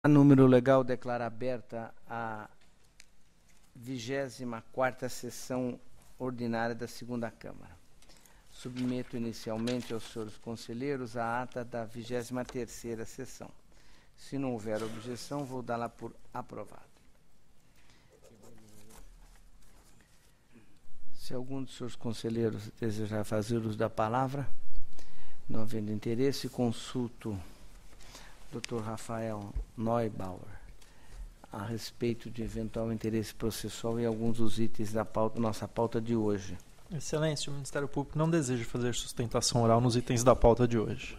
A número legal declara aberta a 24ª sessão ordinária da segunda Câmara. Submeto inicialmente aos senhores conselheiros a ata da 23ª sessão. Se não houver objeção, vou dá-la por aprovada. Se algum dos senhores conselheiros desejar fazer uso da palavra, não havendo interesse, consulto Dr. Rafael Neubauer a respeito de eventual interesse processual em alguns dos itens da pauta, nossa pauta de hoje. Excelência, o Ministério Público não deseja fazer sustentação oral nos itens da pauta de hoje.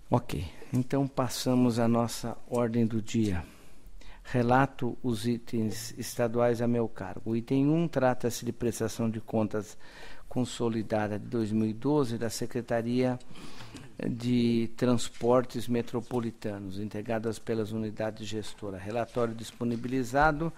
Ok, então passamos à nossa ordem do dia. Relato os itens estaduais a meu cargo. O item 1 trata-se de prestação de contas consolidada de 2012 da Secretaria de Transportes Metropolitanos, integradas pelas unidades gestoras. Relatório disponibilizado,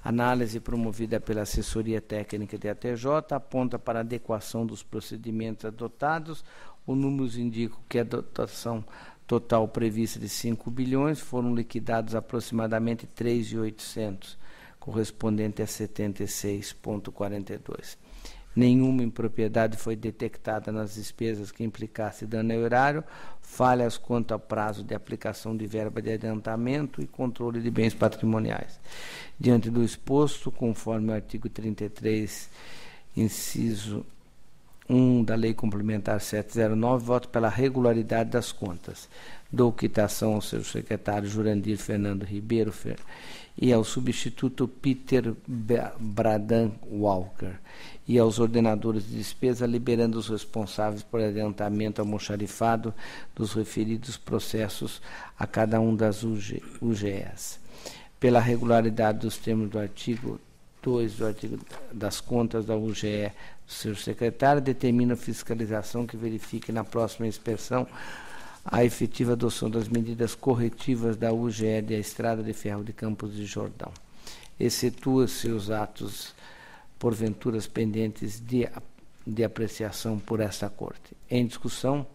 análise promovida pela Assessoria Técnica de ATJ, aponta para a adequação dos procedimentos adotados. Os números indicam que a dotação total prevista de 5 bilhões foram liquidados aproximadamente 3.800, correspondente a 76,42. Nenhuma impropriedade foi detectada nas despesas que implicasse dano ao erário, falhas quanto ao prazo de aplicação de verba de adiantamento e controle de bens patrimoniais. Diante do exposto, conforme o artigo 33, inciso 1 da Lei Complementar 709, voto pela regularidade das contas. Dou quitação ao seu secretário Jurandir Fernando Ribeiro e ao substituto Peter Bradan Walker e aos ordenadores de despesa, liberando os responsáveis por adiantamento almoxarifado dos referidos processos a cada um das UGEs. Pela regularidade dos termos do artigo 2 do artigo das contas da UGE do seu secretário, determina a fiscalização que verifique na próxima inspeção a efetiva adoção das medidas corretivas da UGE da Estrada de Ferro de Campos de Jordão. Excetua-se os atos, porventuras, pendentes de apreciação por esta Corte. Em discussão,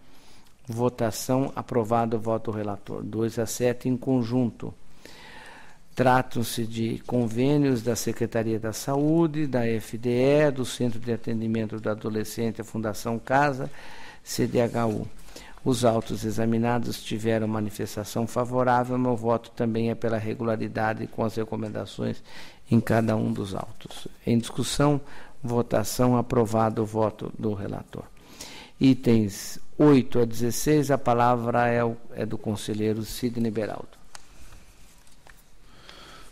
votação, aprovado, voto relator. 2-7 em conjunto. Tratam-se de convênios da Secretaria da Saúde, da FDE, do Centro de Atendimento do Adolescente, a Fundação Casa, CDHU. Os autos examinados tiveram manifestação favorável, meu voto também é pela regularidade com as recomendações em cada um dos autos. Em discussão, votação, aprovado o voto do relator. Itens 8-16, a palavra é do conselheiro Sidney Beraldo.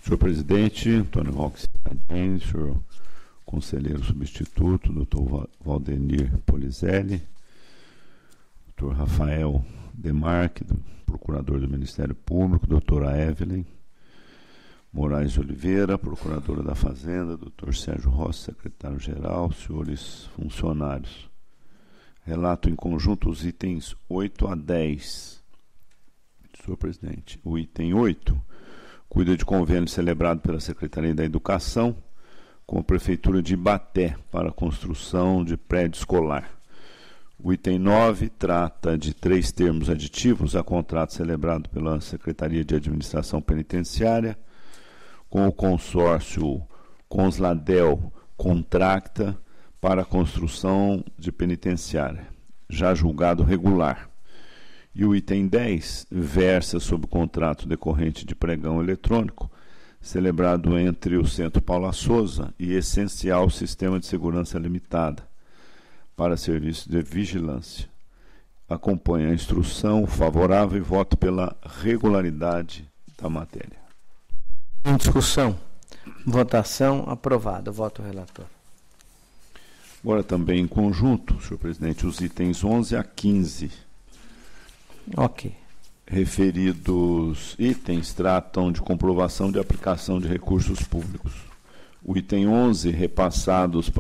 Senhor presidente, Antônio Roque, senhor conselheiro substituto, doutor Valdenir Polizelli, doutor Rafael Demarque, procurador do Ministério Público, doutora Evelyn Moraes de Oliveira, procuradora da Fazenda, doutor Sérgio Rossi, secretário-geral, senhores funcionários. Relato em conjunto os itens 8-10. Senhor presidente, o item 8 cuida de convênio celebrado pela Secretaria da Educação com a Prefeitura de Ibaté para a construção de prédio escolar. O item 9 trata de 3 termos aditivos a contrato celebrado pela Secretaria de Administração Penitenciária com o consórcio Consladel Contracta para a construção de penitenciária, já julgado regular. E o item 10 versa sobre o contrato decorrente de pregão eletrônico celebrado entre o Centro Paula Souza e Essencial Sistema de Segurança Limitada para serviço de vigilância. Acompanho a instrução favorável e voto pela regularidade da matéria. Em discussão, votação, aprovado, voto relator. Agora também em conjunto, senhor presidente, os itens 11-15. Ok. Referidos itens tratam de comprovação de aplicação de recursos públicos. O item 11, repassados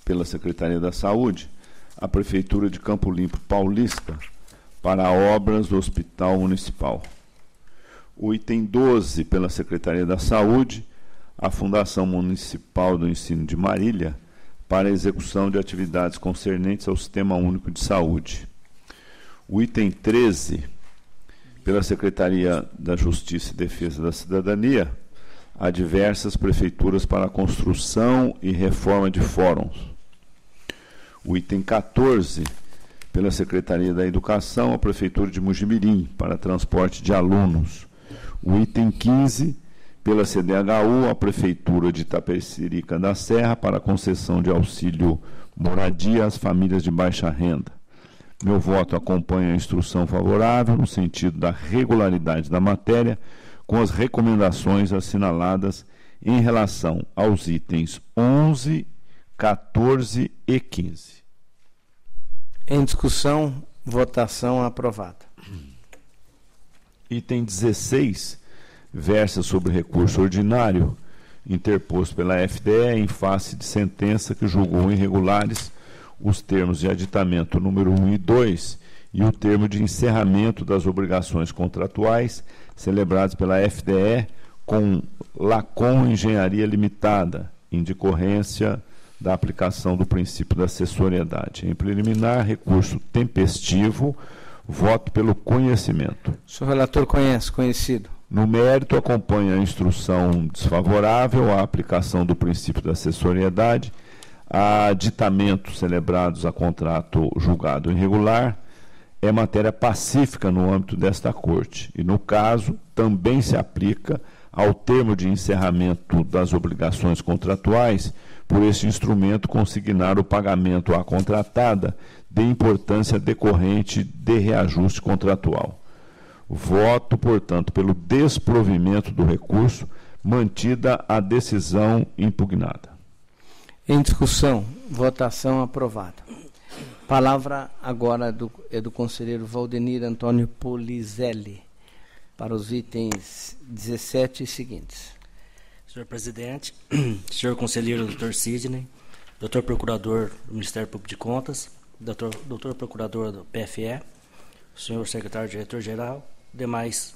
pela Secretaria da Saúde, a Prefeitura de Campo Limpo Paulista para obras do Hospital Municipal. O item 12, pela Secretaria da Saúde, a Fundação Municipal do Ensino de Marília para a execução de atividades concernentes ao Sistema Único de Saúde. O item 13, pela Secretaria da Justiça e Defesa da Cidadania, a diversas prefeituras para a construção e reforma de fóruns. O item 14, pela Secretaria da Educação, a Prefeitura de Mojimirim, para transporte de alunos. O item 15, pela CDHU, a Prefeitura de Itapecerica da Serra, para concessão de auxílio moradia às famílias de baixa renda. Meu voto acompanha a instrução favorável, no sentido da regularidade da matéria, com as recomendações assinaladas em relação aos itens 11, 14 e 15. Em discussão, votação aprovada. Item 16 versa sobre recurso ordinário interposto pela FDE em face de sentença que julgou irregulares os termos de aditamento número 1 e 2 e o termo de encerramento das obrigações contratuais celebrados pela FDE com Lacom Engenharia Limitada, em decorrência da aplicação do princípio da acessoriedade. Em preliminar, recurso tempestivo, voto pelo conhecimento. O senhor relator conhecido. No mérito, acompanha a instrução desfavorável à aplicação do princípio da acessoriedade, a aditamentos celebrados a contrato julgado irregular, é matéria pacífica no âmbito desta Corte e, no caso, também se aplica ao termo de encerramento das obrigações contratuais, por este instrumento consignar o pagamento à contratada de importância decorrente de reajuste contratual. Voto, portanto, pelo desprovimento do recurso, mantida a decisão impugnada. Em discussão, votação aprovada. Palavra agora é do conselheiro Valdenir Antônio Polizelli, para os itens 17 e seguintes. Senhor presidente, senhor conselheiro Dr. Sidney, doutor procurador do Ministério Público de Contas, doutor procurador do PFE, senhor secretário diretor-geral, demais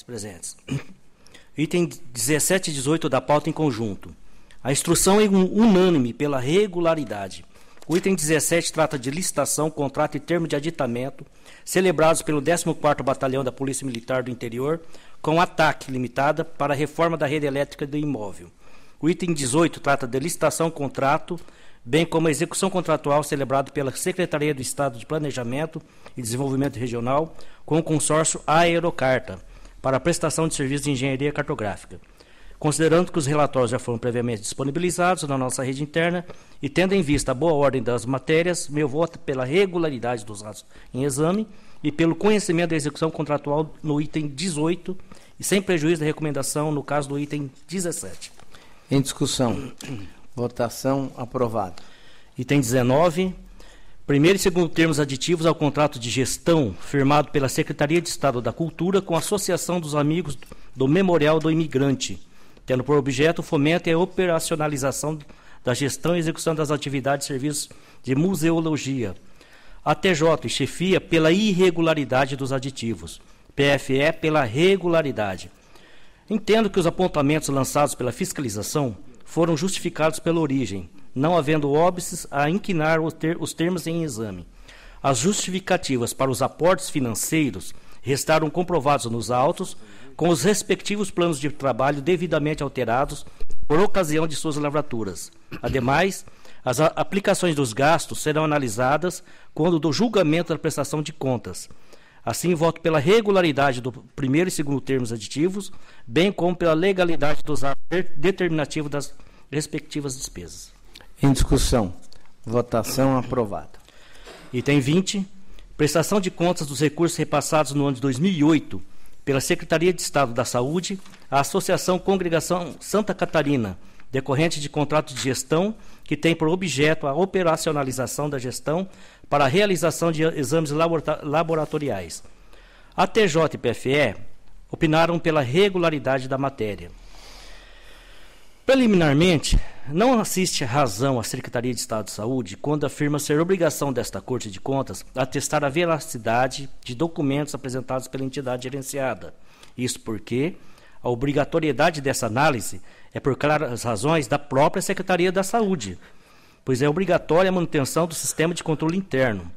presentes. Item 17 e 18 da pauta em conjunto. A instrução é unânime pela regularidade. O item 17 trata de licitação, contrato e termo de aditamento celebrados pelo 14º Batalhão da Polícia Militar do Interior com ATAC Limitada para a reforma da rede elétrica do imóvel. O item 18 trata de licitação, contrato, bem como a execução contratual celebrado pela Secretaria do Estado de Planejamento e Desenvolvimento Regional com o consórcio Aerocarta para a prestação de serviços de engenharia cartográfica. Considerando que os relatórios já foram previamente disponibilizados na nossa rede interna e tendo em vista a boa ordem das matérias, meu voto pela regularidade dos atos em exame e pelo conhecimento da execução contratual no item 18 e sem prejuízo da recomendação no caso do item 17. Em discussão, votação aprovada. Item 19, primeiro e segundo termos aditivos ao contrato de gestão firmado pela Secretaria de Estado da Cultura com a Associação dos Amigos do Memorial do Imigrante, tendo por objeto o fomento e a operacionalização da gestão e execução das atividades e serviços de museologia. A TJ chefia pela irregularidade dos aditivos, PFE pela regularidade. Entendo que os apontamentos lançados pela fiscalização foram justificados pela origem, não havendo óbices a inquinar os termos em exame. As justificativas para os aportes financeiros restaram comprovados nos autos, com os respectivos planos de trabalho devidamente alterados por ocasião de suas lavraturas. Ademais, as aplicações dos gastos serão analisadas quando do julgamento da prestação de contas. Assim, voto pela regularidade do primeiro e segundo termos aditivos, bem como pela legalidade dos atos determinativos das respectivas despesas. Em discussão, votação aprovada. Item 20, prestação de contas dos recursos repassados no ano de 2008 pela Secretaria de Estado da Saúde à Associação Congregação Santa Catarina, decorrente de contrato de gestão que tem por objeto a operacionalização da gestão para a realização de exames laboratoriais. A TJ e PFE opinaram pela regularidade da matéria. Preliminarmente, não assiste razão à Secretaria de Estado de Saúde quando afirma ser obrigação desta Corte de Contas atestar a veracidade de documentos apresentados pela entidade gerenciada. Isso porque, A obrigatoriedade dessa análise é por claras razões da própria Secretaria da Saúde, pois é obrigatória a manutenção do sistema de controle interno.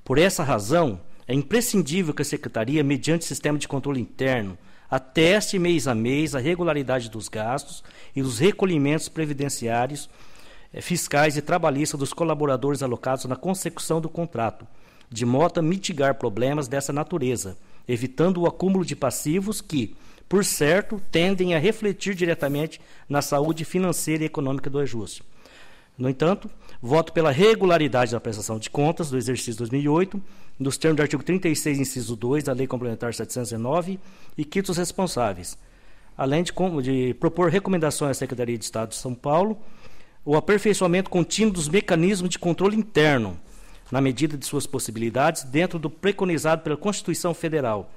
Por essa razão, é imprescindível que a Secretaria, mediante sistema de controle interno, ateste mês a mês a regularidade dos gastos e dos recolhimentos previdenciários, fiscais e trabalhistas dos colaboradores alocados na consecução do contrato, de modo a mitigar problemas dessa natureza, evitando o acúmulo de passivos que, por certo, tendem a refletir diretamente na saúde financeira e econômica do ajuste. No entanto, voto pela regularidade da prestação de contas do exercício 2008, nos termos do artigo 36, inciso 2 da Lei Complementar 719, e quito os responsáveis, além de propor recomendações à Secretaria de Estado de São Paulo, o aperfeiçoamento contínuo dos mecanismos de controle interno, na medida de suas possibilidades, dentro do preconizado pela Constituição Federal.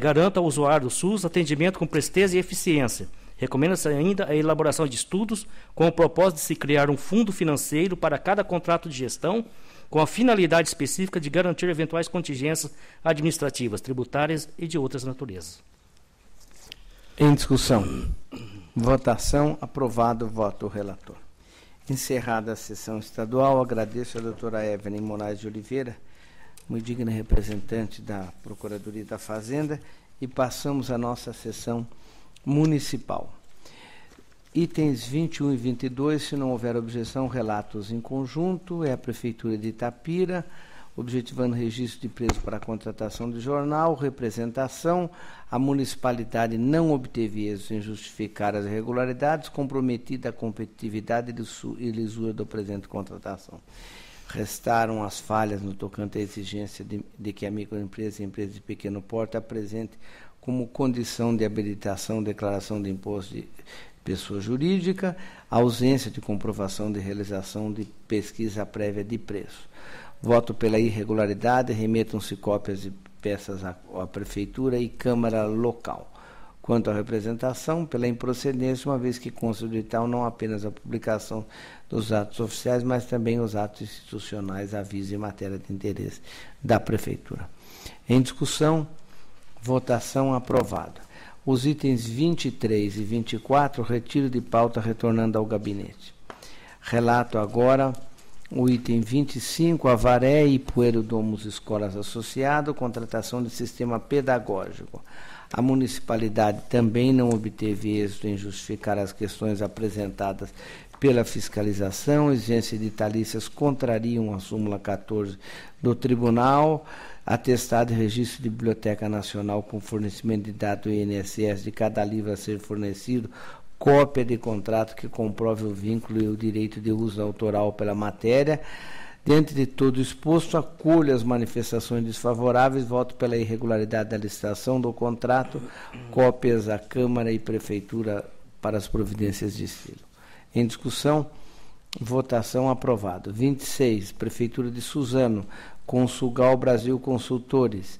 Garanta ao usuário do SUS atendimento com presteza e eficiência. Recomenda-se ainda a elaboração de estudos com o propósito de se criar um fundo financeiro para cada contrato de gestão, com a finalidade específica de garantir eventuais contingências administrativas, tributárias e de outras naturezas. Em discussão. Votação. Aprovado. Voto relator. Encerrada a sessão estadual, agradeço a doutora Evelyn Moraes de Oliveira, muito digna representante da Procuradoria da Fazenda, e passamos à nossa sessão municipal. Itens 21 e 22, se não houver objeção, relatos em conjunto. É a Prefeitura de Itapira, objetivando registro de preço para a contratação de jornal, representação. A municipalidade não obteve êxito em justificar as irregularidades, comprometida a competitividade e lisura do presente contratação. Restaram as falhas no tocante à exigência de que a microempresa e empresa de pequeno porte apresente como condição de habilitação declaração de imposto de pessoa jurídica, a ausência de comprovação de realização de pesquisa prévia de preço. Voto pela irregularidade, remetam-se cópias de peças à Prefeitura e Câmara Local. Quanto à representação, pela improcedência, uma vez que consta do edital não apenas a publicação dos atos oficiais, mas também os atos institucionais, avisos e matéria de interesse da Prefeitura. Em discussão, votação aprovada. Os itens 23 e 24, retiro de pauta retornando ao gabinete. Relato agora o item 25, Avaré e Puerodomos Escolas Associado, contratação de sistema pedagógico. A municipalidade também não obteve êxito em justificar as questões apresentadas pela fiscalização. Exigência de talícias contrariam a súmula 14 do tribunal. Atestado e registro de Biblioteca Nacional com fornecimento de dados do INSS de cada livro a ser fornecido, cópia de contrato que comprove o vínculo e o direito de uso autoral pela matéria. Diante de todo exposto, acolho as manifestações desfavoráveis, voto pela irregularidade da licitação do contrato, cópias à Câmara e Prefeitura para as providências de estilo. Em discussão, votação aprovado. 26, Prefeitura de Suzano, Consulgal Brasil Consultores.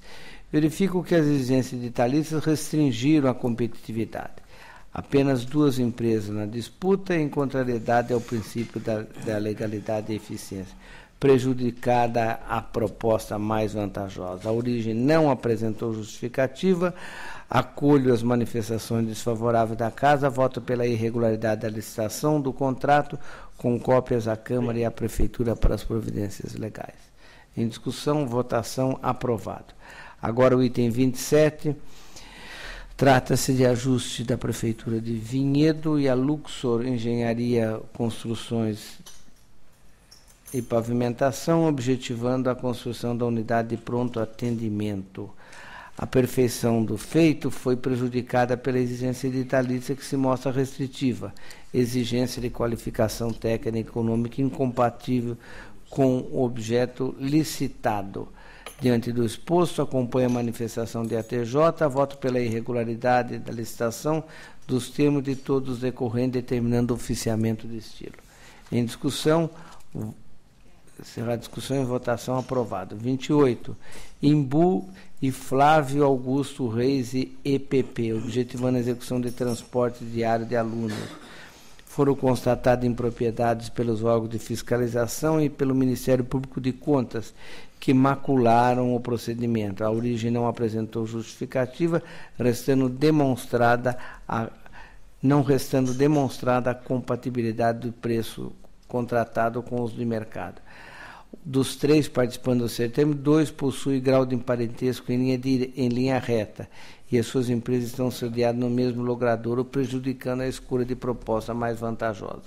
Verifico que as exigências de talícias restringiram a competitividade. Apenas duas empresas na disputa, em contrariedade ao princípio da legalidade e eficiência, prejudicada a proposta mais vantajosa. A origem não apresentou justificativa, acolho as manifestações desfavoráveis da Casa, voto pela irregularidade da licitação do contrato, com cópias à Câmara e à Prefeitura para as providências legais. Em discussão, votação aprovado. Agora o item 27, trata-se de ajuste da Prefeitura de Vinhedo e a Luxor Engenharia Construções e Pavimentação, objetivando a construção da unidade de pronto atendimento. A perfeição do feito foi prejudicada pela exigência editalícia que se mostra restritiva, exigência de qualificação técnica e econômica incompatível com o objeto licitado. Diante do exposto, acompanha a manifestação de ATJ, voto pela irregularidade da licitação dos termos de todos decorrentes, determinando o oficiamento de estilo. Em discussão, encerrar discussão e votação aprovado. 28, Imbu e Flávio Augusto Reis e EPP, objetivando a execução de transporte diário de alunos. Foram constatadas impropriedades pelos órgãos de fiscalização e pelo Ministério Público de Contas, que macularam o procedimento. A origem não apresentou justificativa, não restando demonstrada a compatibilidade do preço contratado com os de mercado. Dos 3 participantes do certame, 2 possuem grau de parentesco em linha reta e as suas empresas estão sediadas no mesmo logradouro, prejudicando a escolha de proposta mais vantajosa.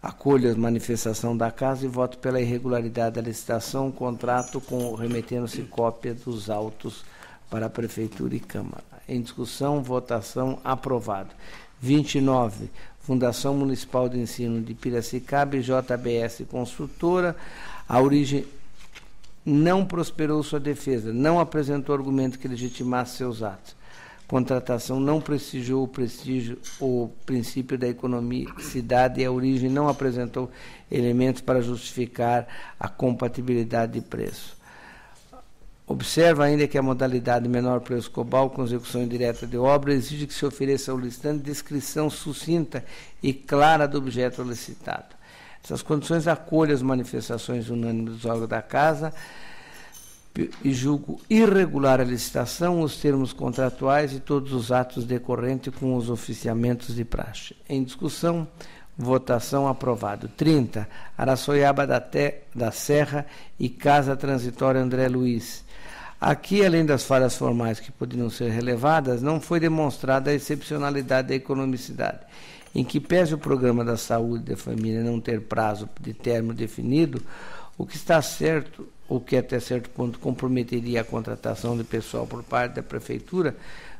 Acolho a manifestação da casa e voto pela irregularidade da licitação, contrato remetendo-se cópia dos autos para a Prefeitura e Câmara. Em discussão, votação, aprovado. 29. Fundação Municipal de Ensino de Piracicaba e JBS Construtora. A origem não prosperou sua defesa, não apresentou argumento que legitimasse seus atos. Contratação não prestigiou o princípio da economicidade e a origem não apresentou elementos para justificar a compatibilidade de preço. Observa ainda que a modalidade menor preço global com execução indireta de obra exige que se ofereça ao licitante descrição sucinta e clara do objeto licitado. Essas condições acolhem as manifestações unânimes dos órgãos da Casa e julgo irregular a licitação, os termos contratuais e todos os atos decorrentes com os oficiamentos de praxe. Em discussão, votação, aprovado. 30. Araçoiaba da Serra e Casa Transitória André Luiz. Aqui, além das falhas formais que poderiam ser relevadas, não foi demonstrada a excepcionalidade da economicidade, em que pese o programa da saúde da família não ter prazo de término definido, o que está certo, ou que até certo ponto comprometeria a contratação de pessoal por parte da Prefeitura,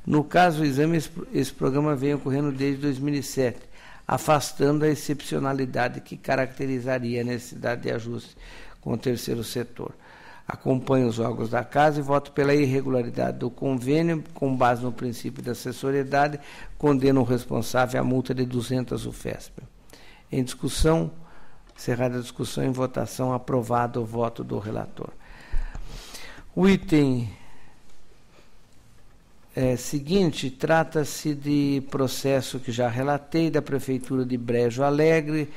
no caso do exame, esse programa vem ocorrendo desde 2007, afastando a excepcionalidade que caracterizaria a necessidade de ajuste com o terceiro setor. Acompanho os órgãos da Casa e voto pela irregularidade do convênio, com base no princípio da assessoriedade, condeno o responsável à multa de 200 UFESP. Em discussão, encerrada a discussão, em votação, aprovado o voto do relator. O item seguinte trata-se de processo que já relatei, da Prefeitura de Brejo Alegre,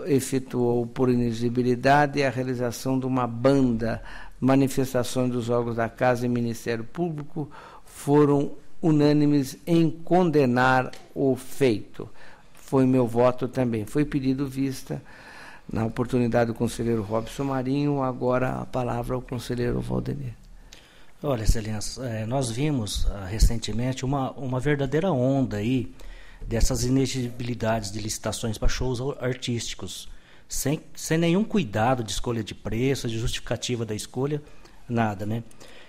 efetuou por inexigibilidade a realização de uma banda. Manifestações dos órgãos da Casa e Ministério Público foram unânimes em condenar o feito. Foi meu voto também. Foi pedido vista, na oportunidade, do conselheiro Robson Marinho. Agora a palavra ao conselheiro Valdenir. Olha, Excelência, nós vimos recentemente uma verdadeira onda aí dessas inexigibilidades de licitações para shows artísticos, sem nenhum cuidado de escolha de preço, de justificativa da escolha, nada, né?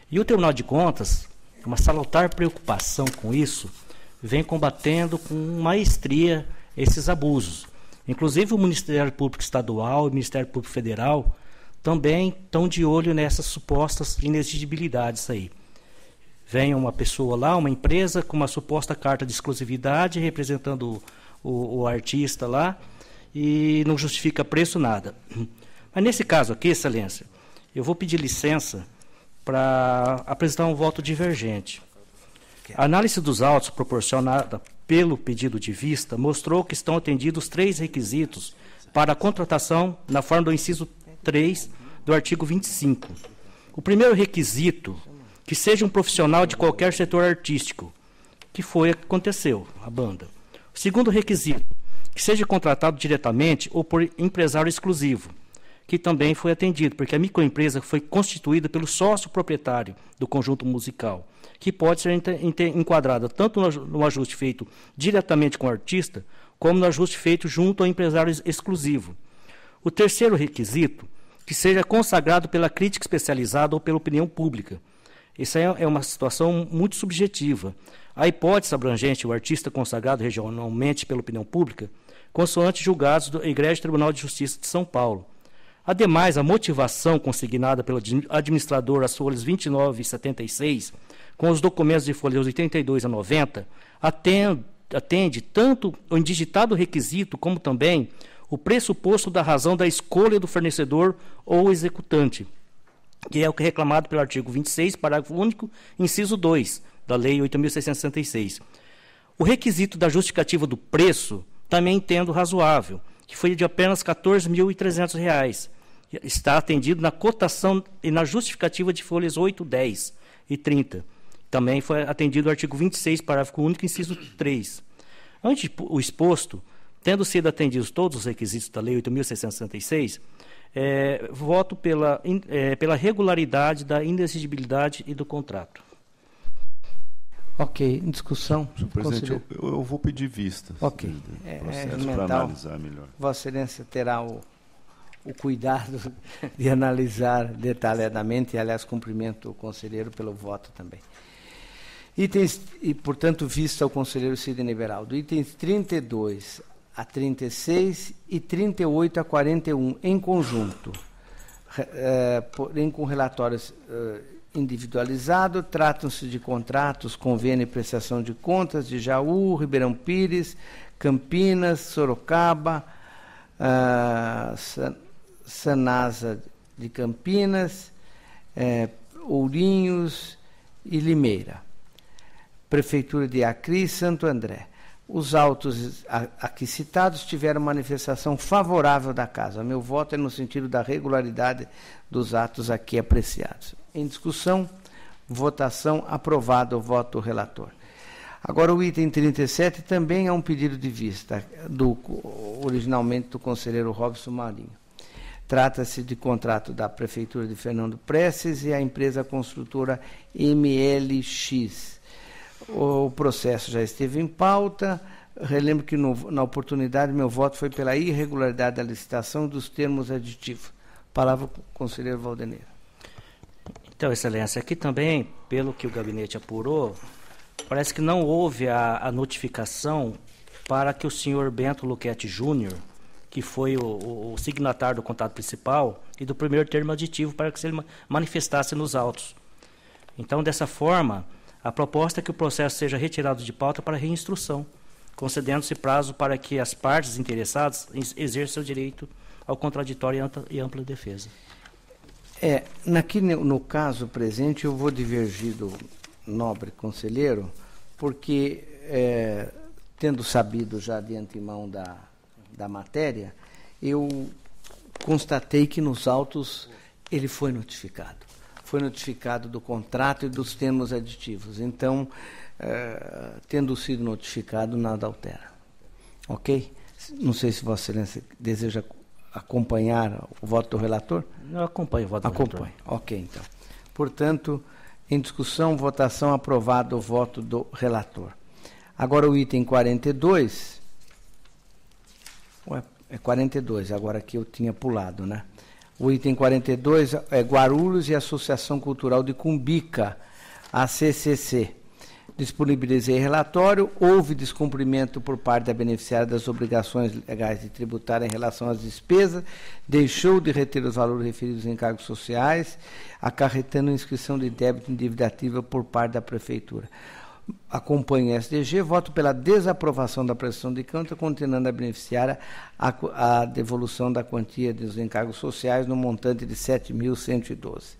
E o Tribunal de Contas, uma salutar preocupação com isso, vem combatendo com maestria esses abusos. Inclusive o Ministério Público Estadual e o Ministério Público Federal também estão de olho nessas supostas inexigibilidades aí. Vem uma pessoa lá, uma empresa, com uma suposta carta de exclusividade, representando o artista lá, e não justifica preço, nada. Mas nesse caso aqui, Excelência, eu vou pedir licença para apresentar um voto divergente. A análise dos autos proporcionada pelo pedido de vista mostrou que estão atendidos 3 requisitos para a contratação na forma do inciso 3 do artigo 25. O primeiro requisito, que seja um profissional de qualquer setor artístico, que foi o que aconteceu, a banda. O segundo requisito, que seja contratado diretamente ou por empresário exclusivo, que também foi atendido, porque a microempresa foi constituída pelo sócio proprietário do conjunto musical, que pode ser enquadrada tanto no ajuste feito diretamente com o artista, como no ajuste feito junto ao empresário exclusivo. O terceiro requisito, que seja consagrado pela crítica especializada ou pela opinião pública. Isso é uma situação muito subjetiva. A hipótese abrangente, o artista consagrado regionalmente pela opinião pública, consoante julgados do Egrégio Tribunal de Justiça de São Paulo. Ademais, a motivação consignada pelo administrador às folhas 29 e 76, com os documentos de folhas 82 a 90, atende tanto o indigitado requisito como também o pressuposto da razão da escolha do fornecedor ou executante, que é o que é reclamado pelo artigo 26, parágrafo único, inciso 2, da Lei 8.666. O requisito da justificativa do preço também entendo razoável, que foi de apenas R$ 14.300, está atendido na cotação e na justificativa de folhas 8, 10 e 30. Também foi atendido o artigo 26, parágrafo único, inciso 3. Ante o exposto, tendo sido atendidos todos os requisitos da Lei 8.666, voto pela regularidade da inexigibilidade e do contrato. Ok, em discussão. Senhor presidente, eu vou pedir vistas. Ok. Para analisar melhor. Vossa Excelência terá o cuidado de analisar detalhadamente, e, aliás, cumprimento o conselheiro pelo voto também. Itens, e, portanto, vista ao conselheiro Sidney Beraldo, itens 32 a 36 e 38 a 41, em conjunto, porém com relatórios individualizado, tratam-se de contratos, convênio e prestação de contas de Jaú, Ribeirão Pires, Campinas, Sorocaba, Sanasa de Campinas, Ourinhos e Limeira. Prefeitura de Acri e Santo André. Os autos aqui citados tiveram manifestação favorável da Casa. Meu voto é no sentido da regularidade dos atos aqui apreciados. Em discussão, votação, aprovado o voto do relator. Agora, o item 37 também é um pedido de vista, originalmente do conselheiro Robson Marinho. Trata-se de contrato da Prefeitura de Fernando Prestes e a empresa construtora MLX. O processo já esteve em pauta. Relembro que, na oportunidade, meu voto foi pela irregularidade da licitação dos termos aditivos. Palavra com o conselheiro Valdeneiro. Então, Excelência, aqui também, pelo que o gabinete apurou, parece que não houve a notificação para que o senhor Bento Luquete Júnior, que foi o signatário do contrato principal e do primeiro termo aditivo, para que ele manifestasse nos autos. Então, dessa forma, a proposta é que o processo seja retirado de pauta para reinstrução, concedendo-se prazo para que as partes interessadas exerçam o direito ao contraditório e ampla defesa. Aqui no caso presente, eu vou divergir do nobre conselheiro, porque, tendo sabido já de antemão da matéria, eu constatei que nos autos ele foi notificado. Foi notificado do contrato e dos termos aditivos. Então, tendo sido notificado, nada altera. Ok? Não sei se Vossa Excelência deseja acompanhar o voto do relator? Eu acompanho o voto do relator. Ok, então. Portanto, em discussão, votação, aprovado o voto do relator. Agora o item 42. É 42, agora que eu tinha pulado, né? O item 42 é Guarulhos e Associação Cultural de Cumbica, ACCC. Disponibilizei relatório, houve descumprimento por parte da beneficiária das obrigações legais de tributar em relação às despesas, deixou de reter os valores referidos em encargos sociais, acarretando inscrição de débito em dívida ativa por parte da Prefeitura. Acompanho o SDG, voto pela desaprovação da prestação de conta, condenando a beneficiária a devolução da quantia dos encargos sociais no montante de 7.112.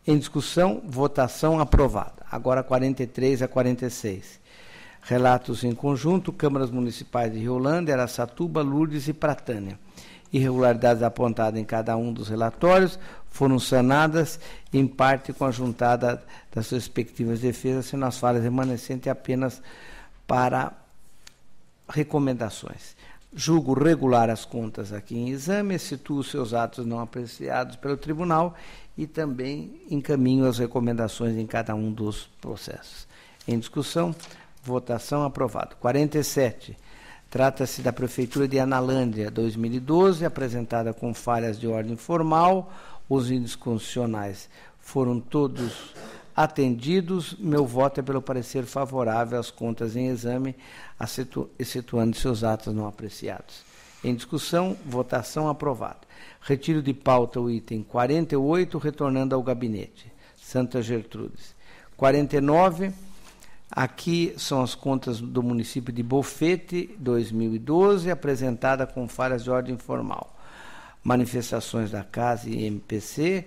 Em discussão, votação aprovada. Agora 43 a 46. Relatos em conjunto, câmaras municipais de Riolândia, Araçatuba, Lourdes e Pratânia. Irregularidades apontadas em cada um dos relatórios foram sanadas, em parte com a juntada das respectivas defesas, sendo as falhas remanescentes apenas para recomendações. Julgo regular as contas aqui em exame, situo seus atos não apreciados pelo tribunal e também encaminho as recomendações em cada um dos processos. Em discussão, votação, aprovado. 47. Trata-se da Prefeitura de Analândia, 2012, apresentada com falhas de ordem formal. Os índices constitucionais foram todos atendidos. Meu voto é pelo parecer favorável às contas em exame, excetuando seus atos não apreciados. Em discussão, votação, aprovado. Retiro de pauta o item 48, retornando ao gabinete. Santa Gertrudes. 49, aqui são as contas do município de Bofete, 2012, apresentada com falhas de ordem formal. Manifestações da Casa e MPC,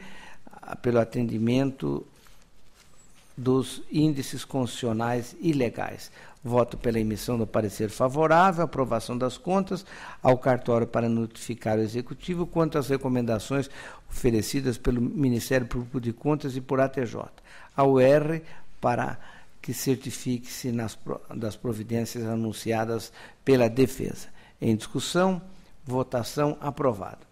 pelo atendimento dos índices constitucionais ilegais. Voto pela emissão do parecer favorável, aprovação das contas, ao cartório para notificar o Executivo quanto às recomendações oferecidas pelo Ministério Público de Contas e por ATJ. Ao R para que certifique-se das providências anunciadas pela defesa. Em discussão, votação, aprovado.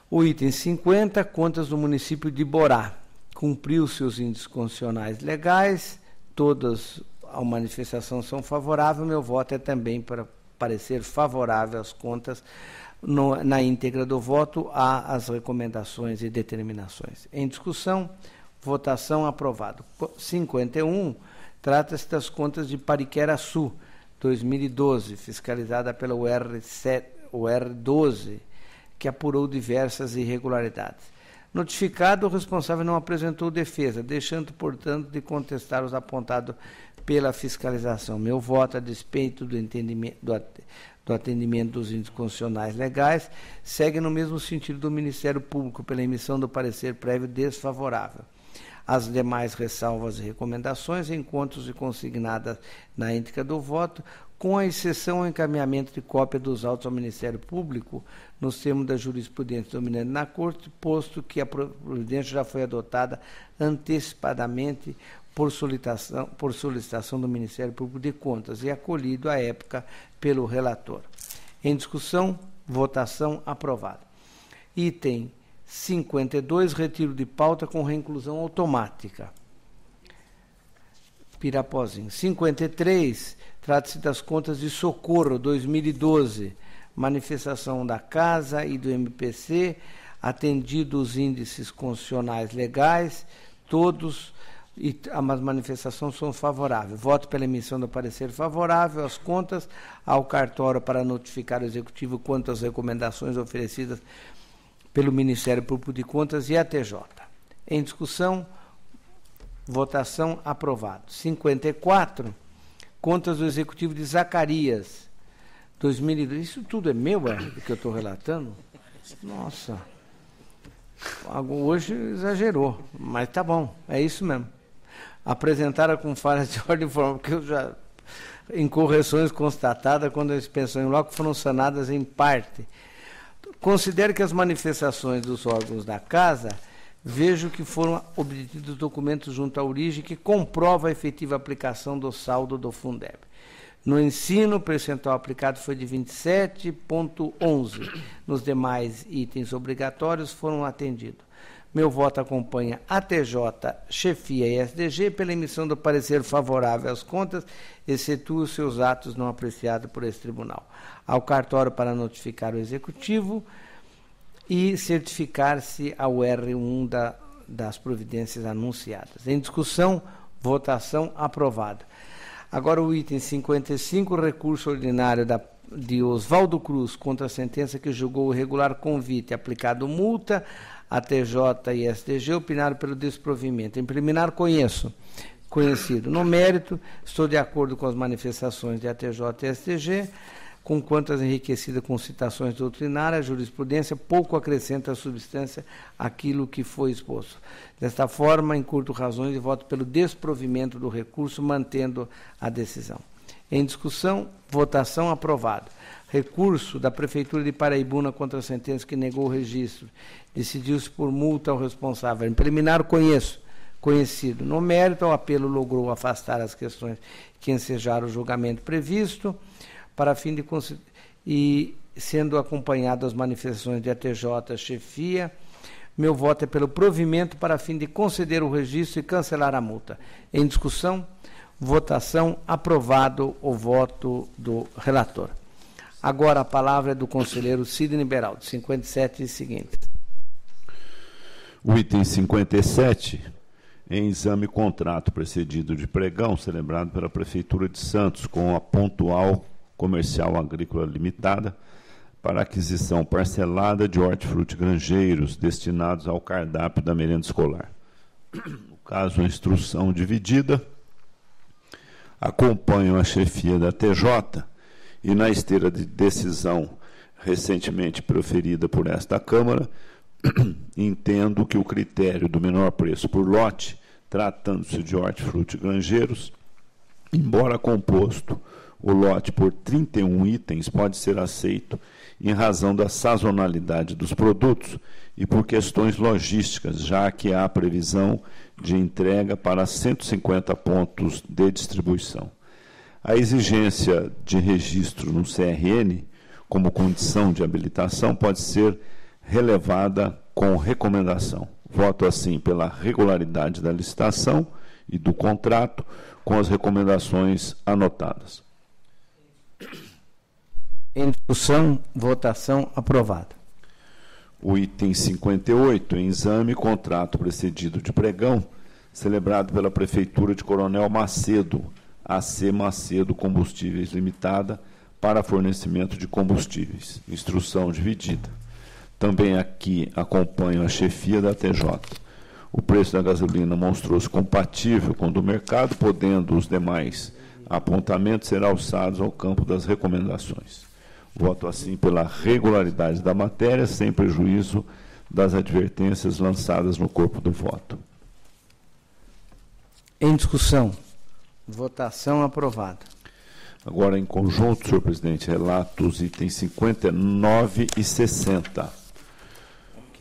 O item 50, contas do município de Borá. Cumpriu seus índices constitucionais legais, todas a manifestação são favoráveis, meu voto é também para parecer favorável às contas. Na íntegra do voto, há as recomendações e determinações. Em discussão, votação, aprovado. 51, trata-se das contas de Pariquera-Sul, 2012, fiscalizada pela UR12, que apurou diversas irregularidades. Notificado, o responsável não apresentou defesa, deixando, portanto, de contestar os apontados pela fiscalização. Meu voto a despeito do atendimento dos índices constitucionais legais segue no mesmo sentido do Ministério Público, pela emissão do parecer prévio desfavorável. As demais ressalvas e recomendações encontram-se consignadas na íntegra do voto, com a exceção ao encaminhamento de cópia dos autos ao Ministério Público, nos termos da jurisprudência dominante na Corte, posto que a providência já foi adotada antecipadamente por solicitação do Ministério Público de Contas e acolhido à época pelo relator. Em discussão, votação, aprovado. Item 52, retiro de pauta com reinclusão automática. Pirapozinho. 53, trata-se das contas de Socorro, 2012, manifestação da Casa e do MPC, atendido os índices constitucionais legais, todos, e as manifestações são favoráveis. Voto pela emissão do parecer favorável às contas, ao cartório para notificar o Executivo quanto às recomendações oferecidas pelo Ministério Público de Contas e ATJ. Em discussão, votação, aprovado. 54, contas do Executivo de Zacarias, 2002. Isso tudo é meu, que eu estou relatando? Nossa. Hoje exagerou, mas tá bom, é isso mesmo. Apresentaram com falhas de ordem e forma, porque eu já, em correções constatadas, quando as pensões logo foram sanadas em parte. Considero que as manifestações dos órgãos da Casa, vejo que foram obtidos documentos junto à origem que comprova a efetiva aplicação do saldo do Fundeb. No ensino, o percentual aplicado foi de 27,11. Nos demais itens obrigatórios foram atendidos. Meu voto acompanha ATJ, chefia e SDG pela emissão do parecer favorável às contas, excetua os seus atos não apreciados por esse tribunal. Ao cartório para notificar o Executivo e certificar-se ao R1 das providências anunciadas. Em discussão, votação, aprovada. Agora o item 55, recurso ordinário de Oswaldo Cruz contra a sentença que julgou o irregular convite, aplicado multa, a TJ e STG opinaram pelo desprovimento. Em preliminar, conhecido. No mérito, estou de acordo com as manifestações de ATJ e STG, com quantas enriquecidas com citações doutrinárias, a jurisprudência pouco acrescenta a substância àquilo que foi exposto. Desta forma, encurto razões e voto pelo desprovimento do recurso, mantendo a decisão. Em discussão, votação, aprovado. Recurso da Prefeitura de Paraibuna contra a sentença que negou o registro. Decidiu-se por multa ao responsável. Em preliminar, conhecido. No mérito, o apelo logrou afastar as questões que ensejaram o julgamento previsto, para fim de e sendo acompanhado as manifestações de ATJ, chefia, meu voto é pelo provimento para fim de conceder o registro e cancelar a multa. Em discussão, votação, aprovado o voto do relator. Agora a palavra é do conselheiro Sidney Beraldo, 57 e seguinte. O item 57, em exame contrato precedido de pregão, celebrado pela Prefeitura de Santos com a Pontual Comercial Agrícola Limitada, para aquisição parcelada de hortifruti grangeiros destinados ao cardápio da merenda escolar. No caso, a instrução dividida, acompanham a chefia da TJ e, na esteira de decisão recentemente proferida por esta Câmara, entendo que o critério do menor preço por lote tratando-se de hortifruti granjeiros, embora composto, o lote por 31 itens pode ser aceito em razão da sazonalidade dos produtos e por questões logísticas, já que há previsão de entrega para 150 pontos de distribuição. A exigência de registro no CRN, como condição de habilitação, pode ser relevada com recomendação. Voto assim pela regularidade da licitação e do contrato, com as recomendações anotadas. Em discussão, votação, aprovado. O item 58, em exame, contrato precedido de pregão, celebrado pela Prefeitura de Coronel Macedo, AC Macedo Combustíveis Limitada, para fornecimento de combustíveis. Instrução dividida. Também aqui acompanho a chefia da TJ. O preço da gasolina mostrou-se compatível com o do mercado, podendo os demais apontamentos ser alçados ao campo das recomendações. Voto assim pela regularidade da matéria, sem prejuízo das advertências lançadas no corpo do voto. Em discussão, votação, aprovada. Agora, em conjunto, senhor presidente, relato os itens 59 e 60.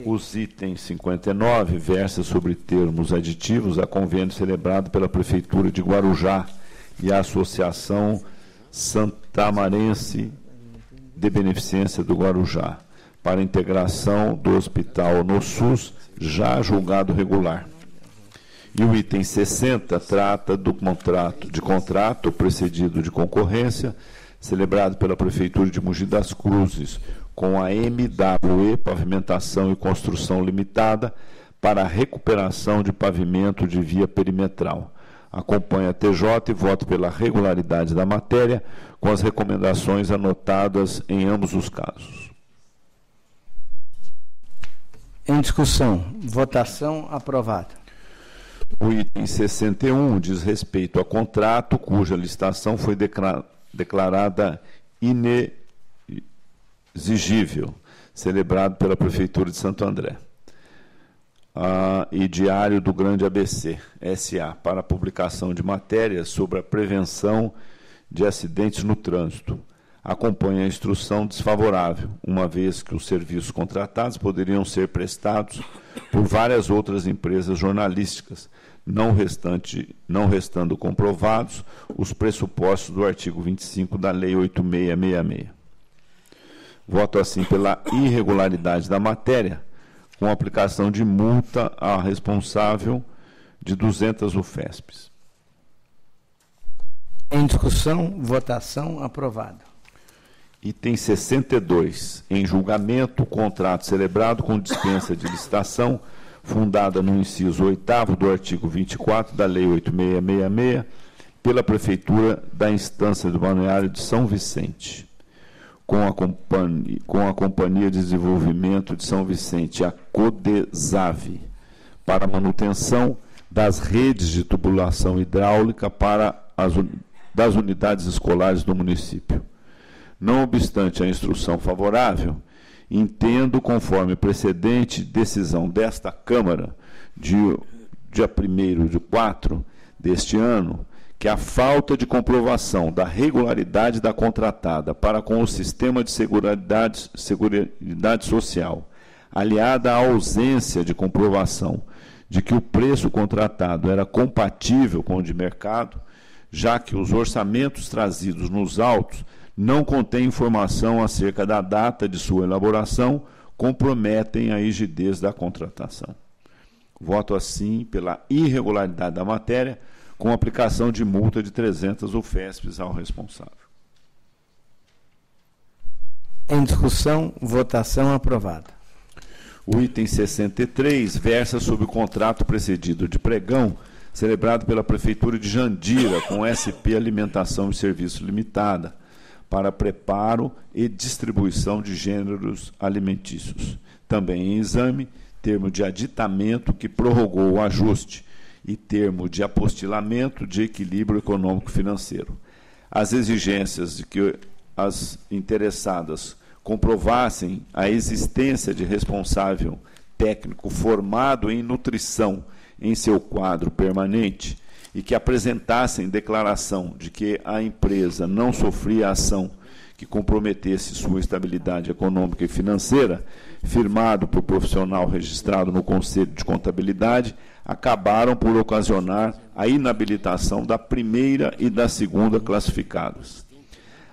Os itens 59 versam sobre termos aditivos a convênio celebrado pela Prefeitura de Guarujá e a Associação Santamarense de Beneficência do Guarujá, para integração do hospital no SUS, já julgado regular. E o item 60 trata do contrato precedido de concorrência, celebrado pela Prefeitura de Mogi das Cruzes, com a MWE Pavimentação e Construção Limitada, para a recuperação de pavimento de via perimetral. Acompanha a TJ e voto pela regularidade da matéria, com as recomendações anotadas em ambos os casos. Em discussão, votação, aprovada. O item 61 diz respeito a contrato cuja licitação foi declarada inexigível, celebrado pela Prefeitura de Santo André. E Diário do Grande ABC, SA, para a publicação de matérias sobre a prevenção de acidentes no trânsito. Acompanha a instrução desfavorável, uma vez que os serviços contratados poderiam ser prestados por várias outras empresas jornalísticas, não restando comprovados os pressupostos do artigo 25 da Lei 8666. Voto assim pela irregularidade da matéria, com aplicação de multa à responsável de 200 UFESPs. Em discussão, votação, aprovado. Item 62. Em julgamento, contrato celebrado com dispensa de licitação, fundada no inciso 8º do artigo 24 da Lei 8666, pela Prefeitura da Instância do Balneário de São Vicente, com a Companhia de Desenvolvimento de São Vicente, a CODESAV, para manutenção das redes de tubulação hidráulica das unidades escolares do município. Não obstante a instrução favorável, entendo, conforme precedente decisão desta Câmara, dia 1º de 4 deste ano, que a falta de comprovação da regularidade da contratada para com o sistema de seguridade social, aliada à ausência de comprovação de que o preço contratado era compatível com o de mercado, já que os orçamentos trazidos nos autos não contêm informação acerca da data de sua elaboração, comprometem a rigidez da contratação. Voto assim pela irregularidade da matéria, com aplicação de multa de 300 UFESPs ao responsável. Em discussão, votação, aprovada. O item 63 versa sobre o contrato precedido de pregão, celebrado pela Prefeitura de Jandira, com SP Alimentação e Serviço Limitada, para preparo e distribuição de gêneros alimentícios. Também em exame, termo de aditamento que prorrogou o ajuste e termo de apostilamento de equilíbrio econômico-financeiro. As exigências de que as interessadas comprovassem a existência de responsável técnico formado em nutrição em seu quadro permanente e que apresentassem declaração de que a empresa não sofria ação que comprometesse sua estabilidade econômica e financeira, firmado por profissional registrado no Conselho de Contabilidade, acabaram por ocasionar a inabilitação da primeira e da segunda classificadas.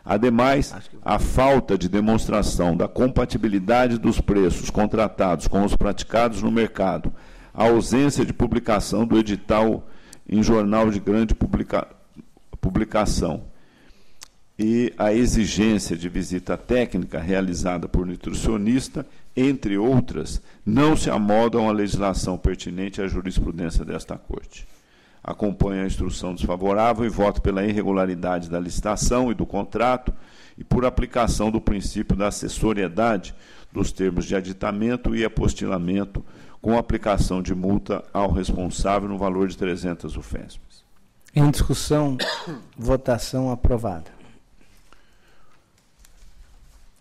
Ademais, a falta de demonstração da compatibilidade dos preços contratados com os praticados no mercado, a ausência de publicação do edital em jornal de grande publicação e a exigência de visita técnica realizada por nutricionista, entre outras, não se amodam à legislação pertinente à jurisprudência desta Corte. Acompanho a instrução desfavorável e voto pela irregularidade da licitação e do contrato e por aplicação do princípio da acessoriedade dos termos de aditamento e apostilamento com aplicação de multa ao responsável no valor de 300 UFESPs. Em discussão, votação aprovada.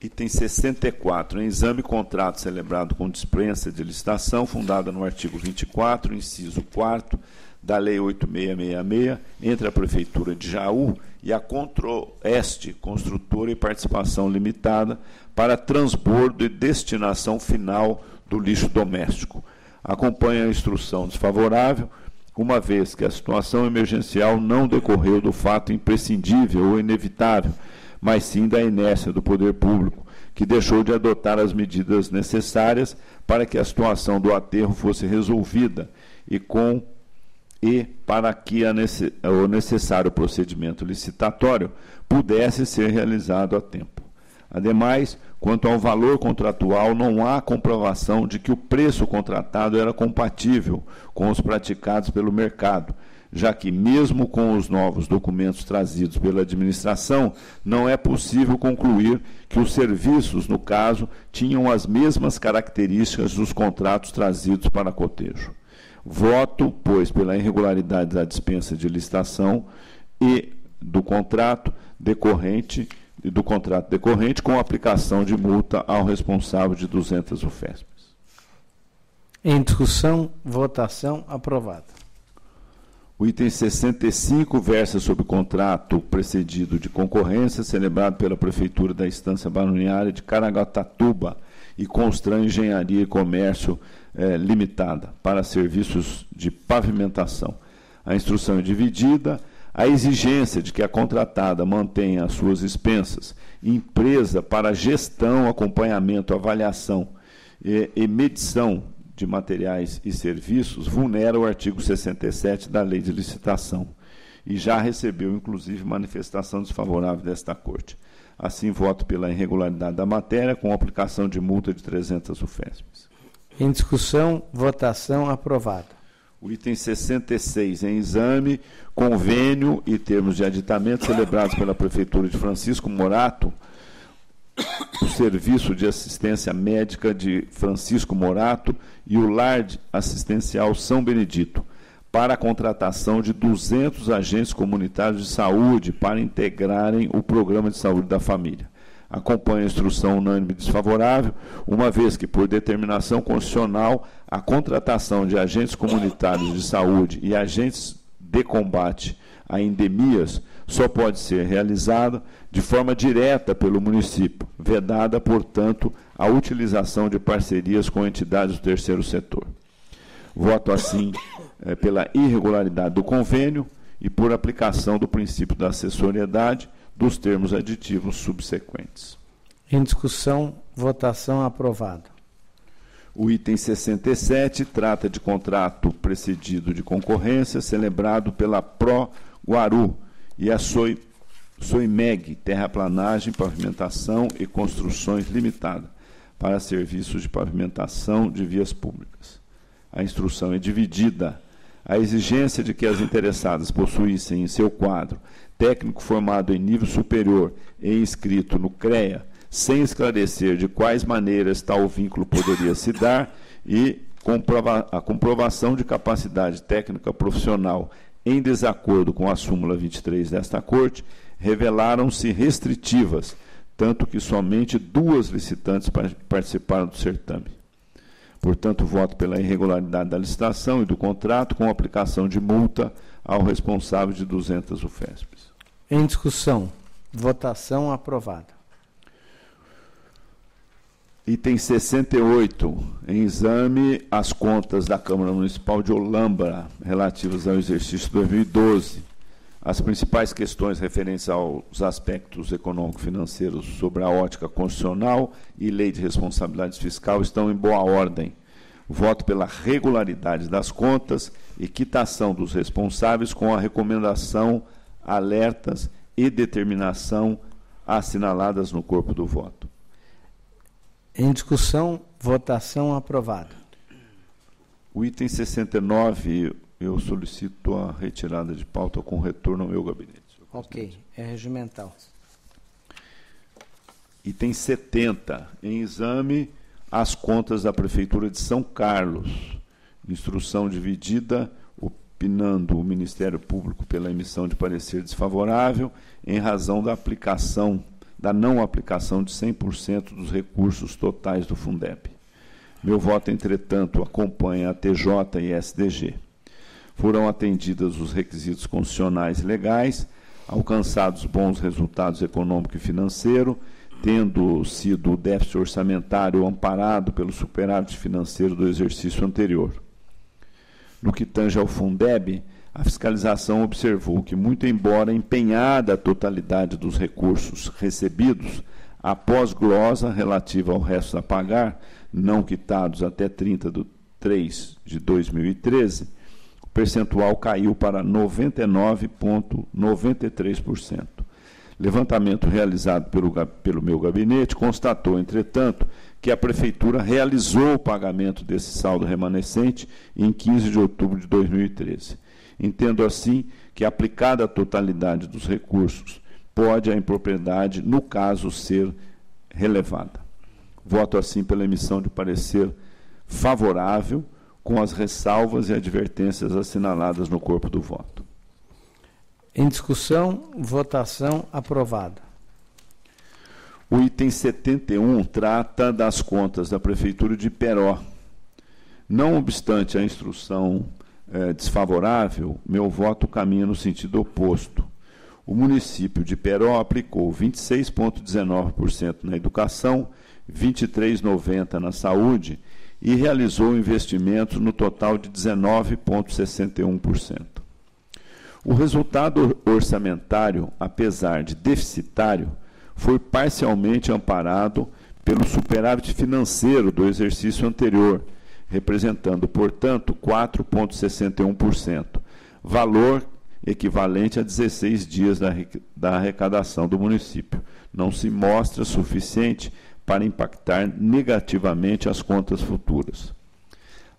Item 64, em exame contrato celebrado com dispensa de licitação, fundada no artigo 24, inciso 4º, da Lei 8666, entre a Prefeitura de Jaú e a Controeste Construtora e Participação Limitada para transbordo e destinação final do lixo doméstico. Acompanha a instrução desfavorável, uma vez que a situação emergencial não decorreu do fato imprescindível ou inevitável, mas sim da inércia do poder público, que deixou de adotar as medidas necessárias para que a situação do aterro fosse resolvida e para que o necessário procedimento licitatório pudesse ser realizado a tempo. Ademais, quanto ao valor contratual, não há comprovação de que o preço contratado era compatível com os praticados pelo mercado, já que, mesmo com os novos documentos trazidos pela administração, não é possível concluir que os serviços, no caso, tinham as mesmas características dos contratos trazidos para cotejo. Voto, pois, pela irregularidade da dispensa de licitação e do contrato decorrente com aplicação de multa ao responsável de 200 UFESPs. Em discussão, votação aprovada. O item 65 versa sobre contrato precedido de concorrência celebrado pela Prefeitura da Estância Balneária de Caraguatatuba e Constran Engenharia e Comércio Limitada para serviços de pavimentação. A instrução é dividida. A exigência de que a contratada mantenha as suas expensas, empresa para gestão, acompanhamento, avaliação e medição de materiais e serviços, vulnera o artigo 67 da Lei de Licitação e já recebeu, inclusive, manifestação desfavorável desta Corte. Assim, voto pela irregularidade da matéria com aplicação de multa de 300 UFESPs. Em discussão, votação aprovada. O item 66, em exame, convênio e termos de aditamento celebrados pela Prefeitura de Francisco Morato, o Serviço de Assistência Médica de Francisco Morato e o Lar Assistencial São Benedito, para a contratação de 200 agentes comunitários de saúde para integrarem o Programa de Saúde da Família. Acompanha a instrução unânime desfavorável, uma vez que, por determinação constitucional, a contratação de agentes comunitários de saúde e agentes de combate a endemias só pode ser realizada de forma direta pelo município, vedada, portanto, a utilização de parcerias com entidades do terceiro setor. Voto, assim, pela irregularidade do convênio e por aplicação do princípio da acessoriedade dos termos aditivos subsequentes. Em discussão, votação aprovada. O item 67 trata de contrato precedido de concorrência celebrado pela Pro Guaru e a Soimeg, Terraplanagem, Pavimentação e Construções Limitada, para serviços de pavimentação de vias públicas. A instrução é dividida. A exigência de que as interessadas possuíssem em seu quadro técnico formado em nível superior e inscrito no CREA, sem esclarecer de quais maneiras tal vínculo poderia se dar, e a comprovação de capacidade técnica profissional em desacordo com a súmula 23 desta Corte, revelaram-se restritivas, tanto que somente 2 licitantes participaram do certame. Portanto, voto pela irregularidade da licitação e do contrato com aplicação de multa ao responsável de 200 UFESPs. Em discussão. Votação aprovada. Item 68, em exame as contas da Câmara Municipal de Olambra, relativas ao exercício 2012. As principais questões referentes aos aspectos econômico-financeiros sobre a ótica constitucional e lei de responsabilidade fiscal estão em boa ordem. Voto pela regularidade das contas e quitação dos responsáveis com a recomendação, alertas e determinação assinaladas no corpo do voto. Em discussão, votação aprovada. O item 69, eu solicito a retirada de pauta com retorno ao meu gabinete. Ok, é regimental. Item 70, em exame as contas da Prefeitura de São Carlos. Instrução dividida, opinando o Ministério Público pela emissão de parecer desfavorável em razão da não aplicação de 100% dos recursos totais do Fundeb. Meu voto, entretanto, acompanha a TJ e SDG. Foram atendidos os requisitos constitucionais e legais, alcançados bons resultados econômico e financeiro, tendo sido o déficit orçamentário amparado pelo superávit financeiro do exercício anterior. No que tange ao Fundeb, a fiscalização observou que, muito embora empenhada a totalidade dos recursos recebidos, após glosa relativa ao resto a pagar, não quitados até 30/3/2013, o percentual caiu para 99,93%. Levantamento realizado pelo meu gabinete constatou, entretanto, que a Prefeitura realizou o pagamento desse saldo remanescente em 15 de outubro de 2013. Entendo assim que, aplicada a totalidade dos recursos, pode a impropriedade, no caso, ser relevada. Voto assim pela emissão de parecer favorável, com as ressalvas e advertências assinaladas no corpo do voto. Em discussão, votação aprovada. O item 71 trata das contas da Prefeitura de Iperó. Não obstante a instrução desfavorável, meu voto caminha no sentido oposto. O município de Iperó aplicou 26,19% na educação, 23,90% na saúde e realizou investimentos no total de 19,61%. O resultado orçamentário, apesar de deficitário, foi parcialmente amparado pelo superávit financeiro do exercício anterior, representando, portanto, 4,61%, valor equivalente a 16 dias da arrecadação do município. Não se mostra suficiente para impactar negativamente as contas futuras.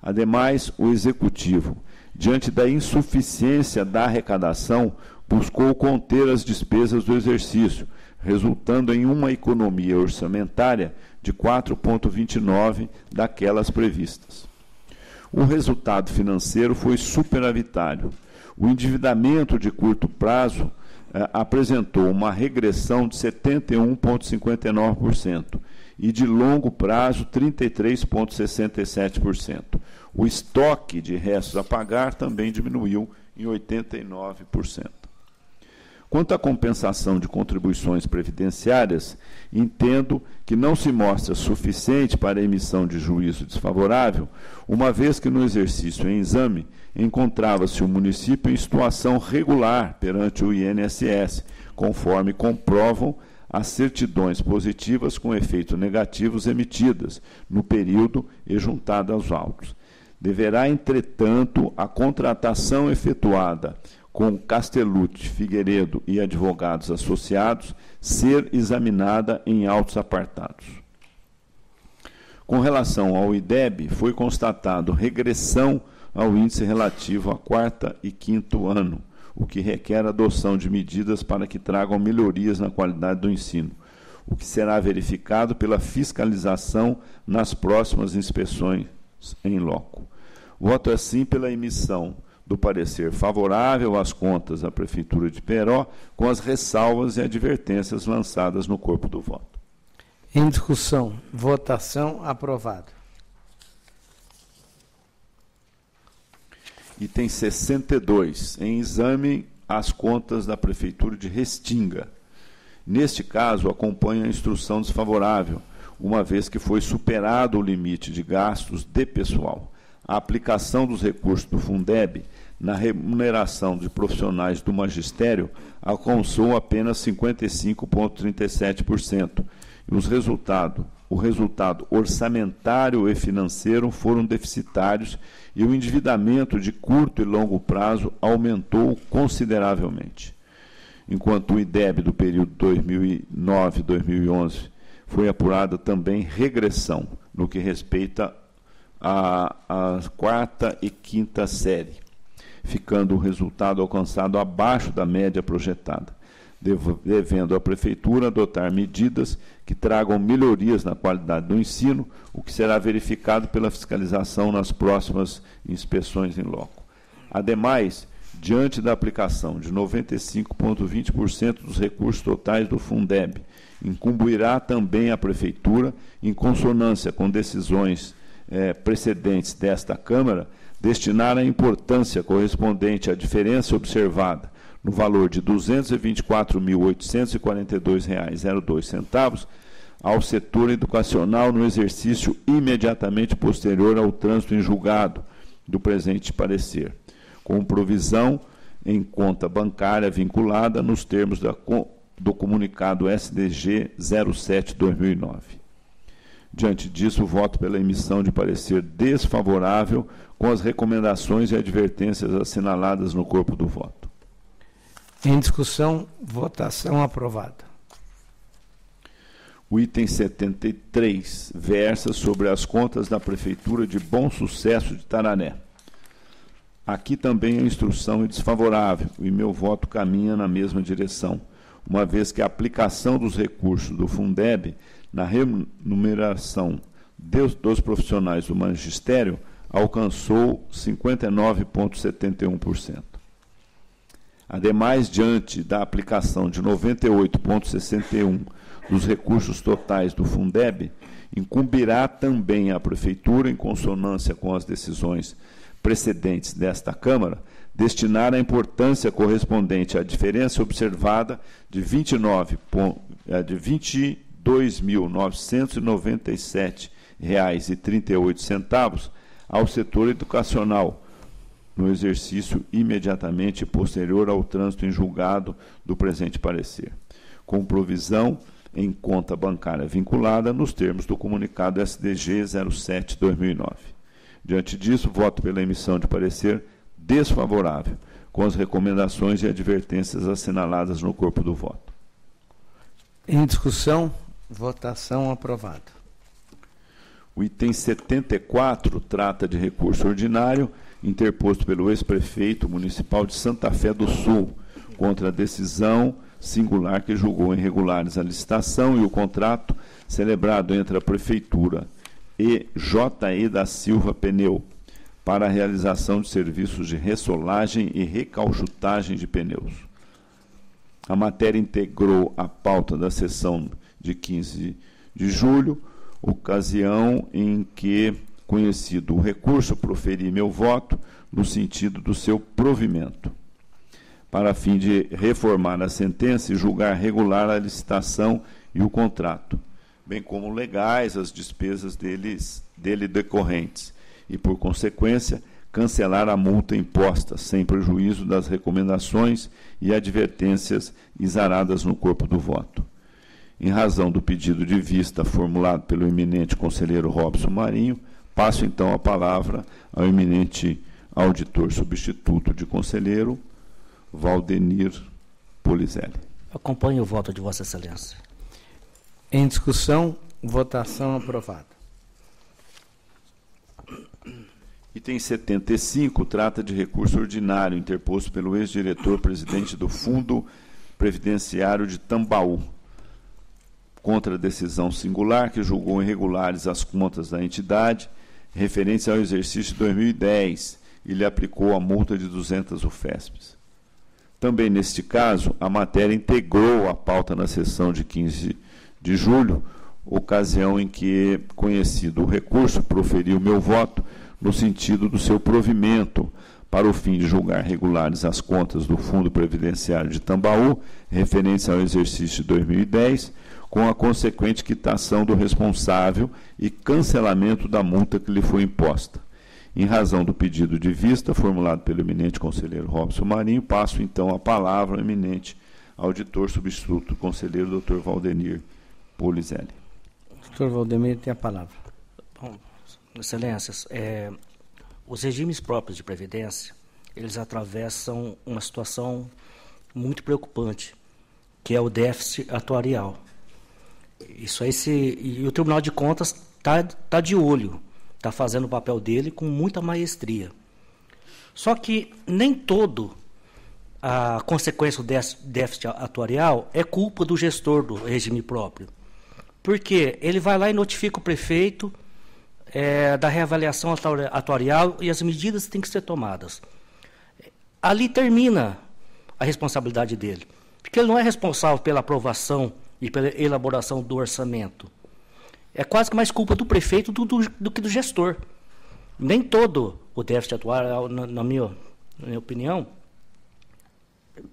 Ademais, o Executivo, diante da insuficiência da arrecadação, buscou conter as despesas do exercício, resultando em uma economia orçamentária de 4,29% daquelas previstas. O resultado financeiro foi superavitário. O endividamento de curto prazo apresentou uma regressão de 71,59% e de longo prazo 33,67%. O estoque de restos a pagar também diminuiu em 89%. Quanto à compensação de contribuições previdenciárias, entendo que não se mostra suficiente para a emissão de juízo desfavorável, uma vez que no exercício em exame encontrava-se o município em situação regular perante o INSS, conforme comprovam as certidões positivas com efeitos negativos emitidas no período e juntadas aos autos. Deverá, entretanto, a contratação efetuada com Castellucci, Figueiredo e advogados associados ser examinada em autos apartados. Com relação ao IDEB, foi constatado regressão ao índice relativo a quarto e quinto ano, o que requer adoção de medidas para que tragam melhorias na qualidade do ensino, o que será verificado pela fiscalização nas próximas inspeções em loco. Voto assim pela emissão do parecer favorável às contas da Prefeitura de Iperó, com as ressalvas e advertências lançadas no corpo do voto. Em discussão, votação aprovada. Item 62, em exame as contas da Prefeitura de Restinga. Neste caso, acompanha a instrução desfavorável, uma vez que foi superado o limite de gastos de pessoal. A aplicação dos recursos do Fundeb na remuneração de profissionais do magistério alcançou apenas 55,37%. E o resultado orçamentário e financeiro foram deficitários e o endividamento de curto e longo prazo aumentou consideravelmente. Enquanto o IDEB do período 2009-2011 foi apurada também regressão no que respeita à quarta e quinta série, ficando o resultado alcançado abaixo da média projetada, devendo a Prefeitura adotar medidas que tragam melhorias na qualidade do ensino, o que será verificado pela fiscalização nas próximas inspeções em loco. Ademais, diante da aplicação de 95,20% dos recursos totais do Fundeb, incumbirá também a Prefeitura, em consonância com decisões precedentes desta Câmara, destinar a importância correspondente à diferença observada no valor de R$ 224.842,02 ao setor educacional no exercício imediatamente posterior ao trânsito em julgado do presente parecer, com provisão em conta bancária vinculada nos termos do comunicado SDG 07/2009. Diante disso, voto pela emissão de parecer desfavorável com as recomendações e advertências assinaladas no corpo do voto. Em discussão, votação aprovada. O item 73 versa sobre as contas da Prefeitura de Bom Sucesso de Tarané. Aqui também a instrução é desfavorável e meu voto caminha na mesma direção, uma vez que a aplicação dos recursos do Fundeb na remuneração dos profissionais do magistério alcançou 59,71%. Ademais, diante da aplicação de 98,61% dos recursos totais do Fundeb, incumbirá também à Prefeitura, em consonância com as decisões precedentes desta Câmara, destinar a importância correspondente à diferença observada de R$ 22.997,38 ao setor educacional, no exercício imediatamente posterior ao trânsito em julgado do presente parecer, com provisão em conta bancária vinculada nos termos do comunicado SDG 07/2009. Diante disso, voto pela emissão de parecer desfavorável, com as recomendações e advertências assinaladas no corpo do voto. Em discussão, votação aprovada. O item 74 trata de recurso ordinário interposto pelo ex-prefeito municipal de Santa Fé do Sul contra a decisão singular que julgou irregulares a licitação e o contrato celebrado entre a Prefeitura e J.E. da Silva Pneu para a realização de serviços de ressolagem e recauchutagem de pneus. A matéria integrou a pauta da sessão de 15 de julho, ocasião em que, conhecido o recurso, proferi meu voto no sentido do seu provimento, para fim de reformar a sentença e julgar regular a licitação e o contrato, bem como legais as despesas dele decorrentes, e, por consequência, cancelar a multa imposta, sem prejuízo das recomendações e advertências exaradas no corpo do voto. Em razão do pedido de vista formulado pelo eminente conselheiro Robson Marinho, passo então a palavra ao eminente auditor substituto de conselheiro, Valdenir Polizelli. Acompanhe o voto de Vossa Excelência. Em discussão, votação aprovada. Item 75 trata de recurso ordinário interposto pelo ex-diretor-presidente do Fundo Previdenciário de Tambaú, contra a decisão singular que julgou irregulares as contas da entidade referentes ao exercício de 2010 e lhe aplicou a multa de 200 UFESPs. Também neste caso, a matéria integrou a pauta na sessão de 15 de julho, ocasião em que, conhecido o recurso, proferi o meu voto no sentido do seu provimento, para o fim de julgar regulares as contas do Fundo Previdenciário de Tambaú, referentes ao exercício de 2010, com a consequente quitação do responsável e cancelamento da multa que lhe foi imposta. Em razão do pedido de vista formulado pelo eminente conselheiro Robson Marinho, passo então a palavra ao eminente auditor substituto do conselheiro Dr. Valdenir Polizelli. Dr. Valdemir tem a palavra. Bom, Excelências, os regimes próprios de previdência, eles atravessam uma situação muito preocupante, que é o déficit atuarial. Isso aí, e o Tribunal de Contas está de olho, está fazendo o papel dele com muita maestria. Só que nem todo a consequência do déficit atuarial é culpa do gestor do regime próprio. Porque ele vai lá e notifica o prefeito da reavaliação atuarial e as medidas têm que ser tomadas. Ali termina a responsabilidade dele, porque ele não é responsável pela aprovação e pela elaboração do orçamento. É quase que mais culpa do prefeito do que do gestor. Nem todo o déficit atuarial, na minha opinião,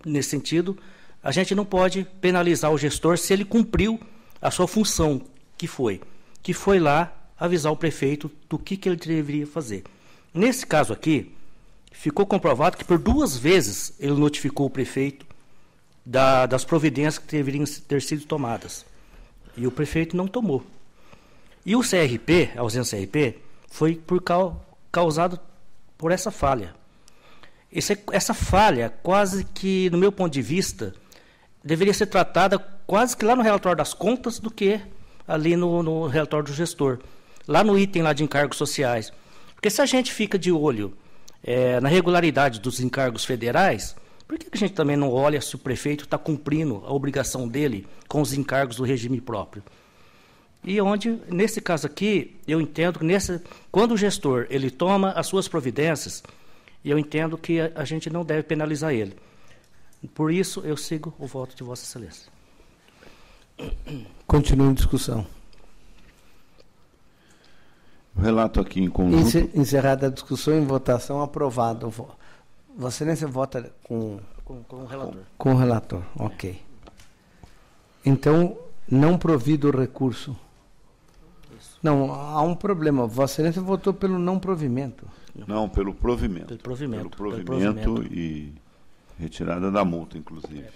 nesse sentido, a gente não pode penalizar o gestor se ele cumpriu a sua função, que foi lá avisar o prefeito do que ele deveria fazer. Nesse caso aqui, ficou comprovado que por 2 vezes ele notificou o prefeito das providências que deveriam ter sido tomadas. E o prefeito não tomou. E o CRP, a ausência do CRP, foi causado por essa falha. Essa falha, quase que, no meu ponto de vista, deveria ser tratada quase que lá no relatório das contas do que ali no relatório do gestor. Lá no item lá de encargos sociais. Porque se a gente fica de olho na regularidade dos encargos federais, por que a gente também não olha se o prefeito está cumprindo a obrigação dele com os encargos do regime próprio? E onde, nesse caso aqui, eu entendo que quando o gestor ele toma as suas providências, eu entendo que a gente não deve penalizar ele. Por isso, eu sigo o voto de Vossa Excelência. Continua em discussão. O relato aqui em conjunto... Encerrada a discussão, em votação, aprovado. Vossa Excelência vota com o relator. Com o relator, ok. Então, não provido o recurso. Isso. Não, há um problema. Vossa Excelência votou pelo não provimento. Não, pelo provimento. Pelo provimento. Pelo provimento e retirada da multa, inclusive.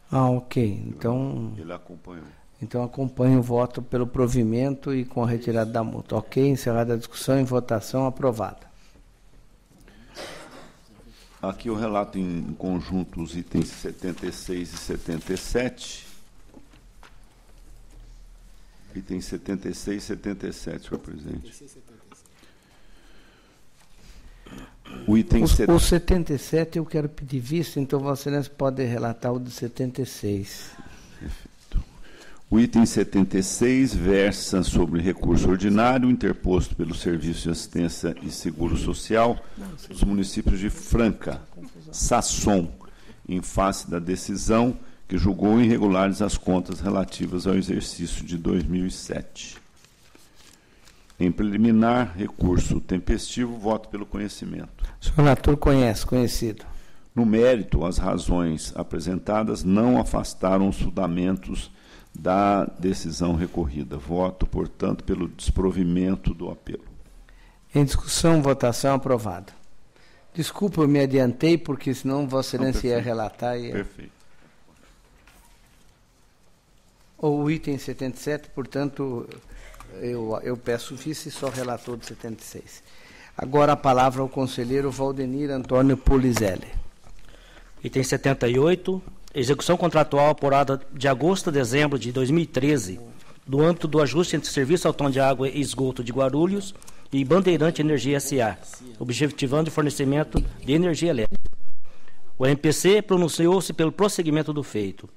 Ok. Então... Ele acompanhou. Então, acompanho o voto pelo provimento e com a retirada da multa. Ok, encerrada a discussão, em votação, aprovada. Aqui o relato em conjunto, os itens 76 e 77. Itens 76 e 77, senhor presidente. O item o 77 eu quero pedir vista, então Vossa Excelência pode relatar o de 76. Perfeito. O item 76 versa sobre recurso ordinário interposto pelo Serviço de Assistência e Seguro Social dos municípios de Franca, Sasson, em face da decisão que julgou irregulares as contas relativas ao exercício de 2007. Em preliminar, recurso tempestivo, voto pelo conhecimento. O senhor relator conhecido. No mérito, as razões apresentadas não afastaram os fundamentos da decisão recorrida. Voto, portanto, pelo desprovimento do apelo. Em discussão, votação aprovada. Desculpa, eu me adiantei, porque senão Vossa Excelência ia relatar. Perfeito. O item 77, portanto, eu peço vista e só relator de 76. Agora a palavra ao conselheiro Valdenir Antônio Polizelli. Item 78, execução contratual apurada de agosto a dezembro de 2013, do âmbito do ajuste entre Serviço Autônomo de Água e Esgoto de Guarulhos e Bandeirante Energia S.A., objetivando o fornecimento de energia elétrica. O MPC pronunciou-se pelo prosseguimento do feito.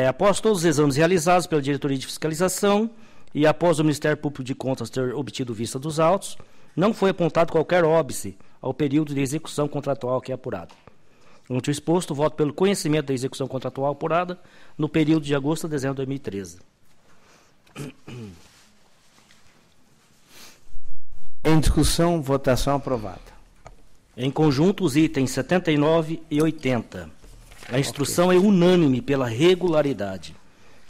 Após todos os exames realizados pela Diretoria de Fiscalização e após o Ministério Público de Contas ter obtido vista dos autos, não foi apontado qualquer óbice ao período de execução contratual que é apurado. Ante o exposto, voto pelo conhecimento da execução contratual apurada no período de agosto a dezembro de 2013. Em discussão, votação aprovada. Em conjunto, os itens 79 e 80. A instrução é unânime pela regularidade.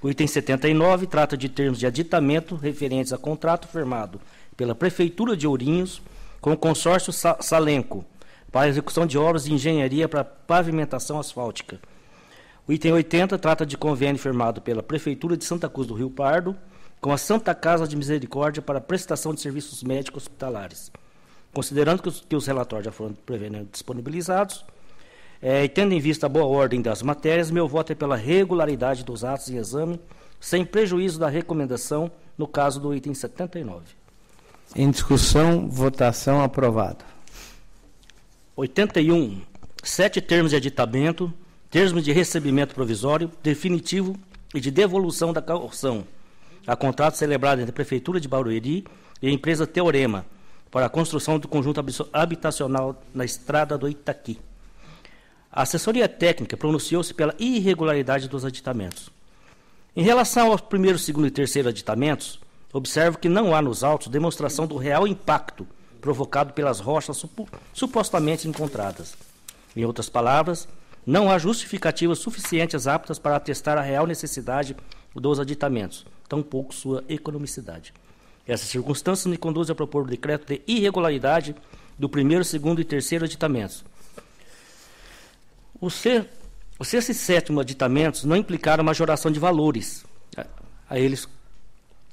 O item 79 trata de termos de aditamento referentes a contrato firmado pela Prefeitura de Ourinhos com o consórcio Salenco para a execução de obras de engenharia para pavimentação asfáltica. O item 80 trata de convênio firmado pela Prefeitura de Santa Cruz do Rio Pardo com a Santa Casa de Misericórdia para prestação de serviços médicos hospitalares. Considerando que os relatórios já foram previamente disponibilizados, e tendo em vista a boa ordem das matérias, meu voto é pela regularidade dos atos em exame, sem prejuízo da recomendação, no caso do item 79. Em discussão, votação aprovada. 81. 7 termos de aditamento, termos de recebimento provisório, definitivo e de devolução da caução, a contrato celebrado entre a Prefeitura de Barueri e a empresa Teorema, para a construção do conjunto habitacional na estrada do Itaqui. A assessoria técnica pronunciou-se pela irregularidade dos aditamentos. Em relação aos primeiro, segundo e terceiro aditamentos, observo que não há nos autos demonstração do real impacto provocado pelas rochas supostamente encontradas. Em outras palavras, não há justificativas suficientes aptas para atestar a real necessidade dos aditamentos, tampouco sua economicidade. Essas circunstâncias me conduzem a propor o decreto de irregularidade do primeiro, segundo e terceiro aditamentos. O sexto e sétimo aditamentos não implicaram majoração de valores a eles,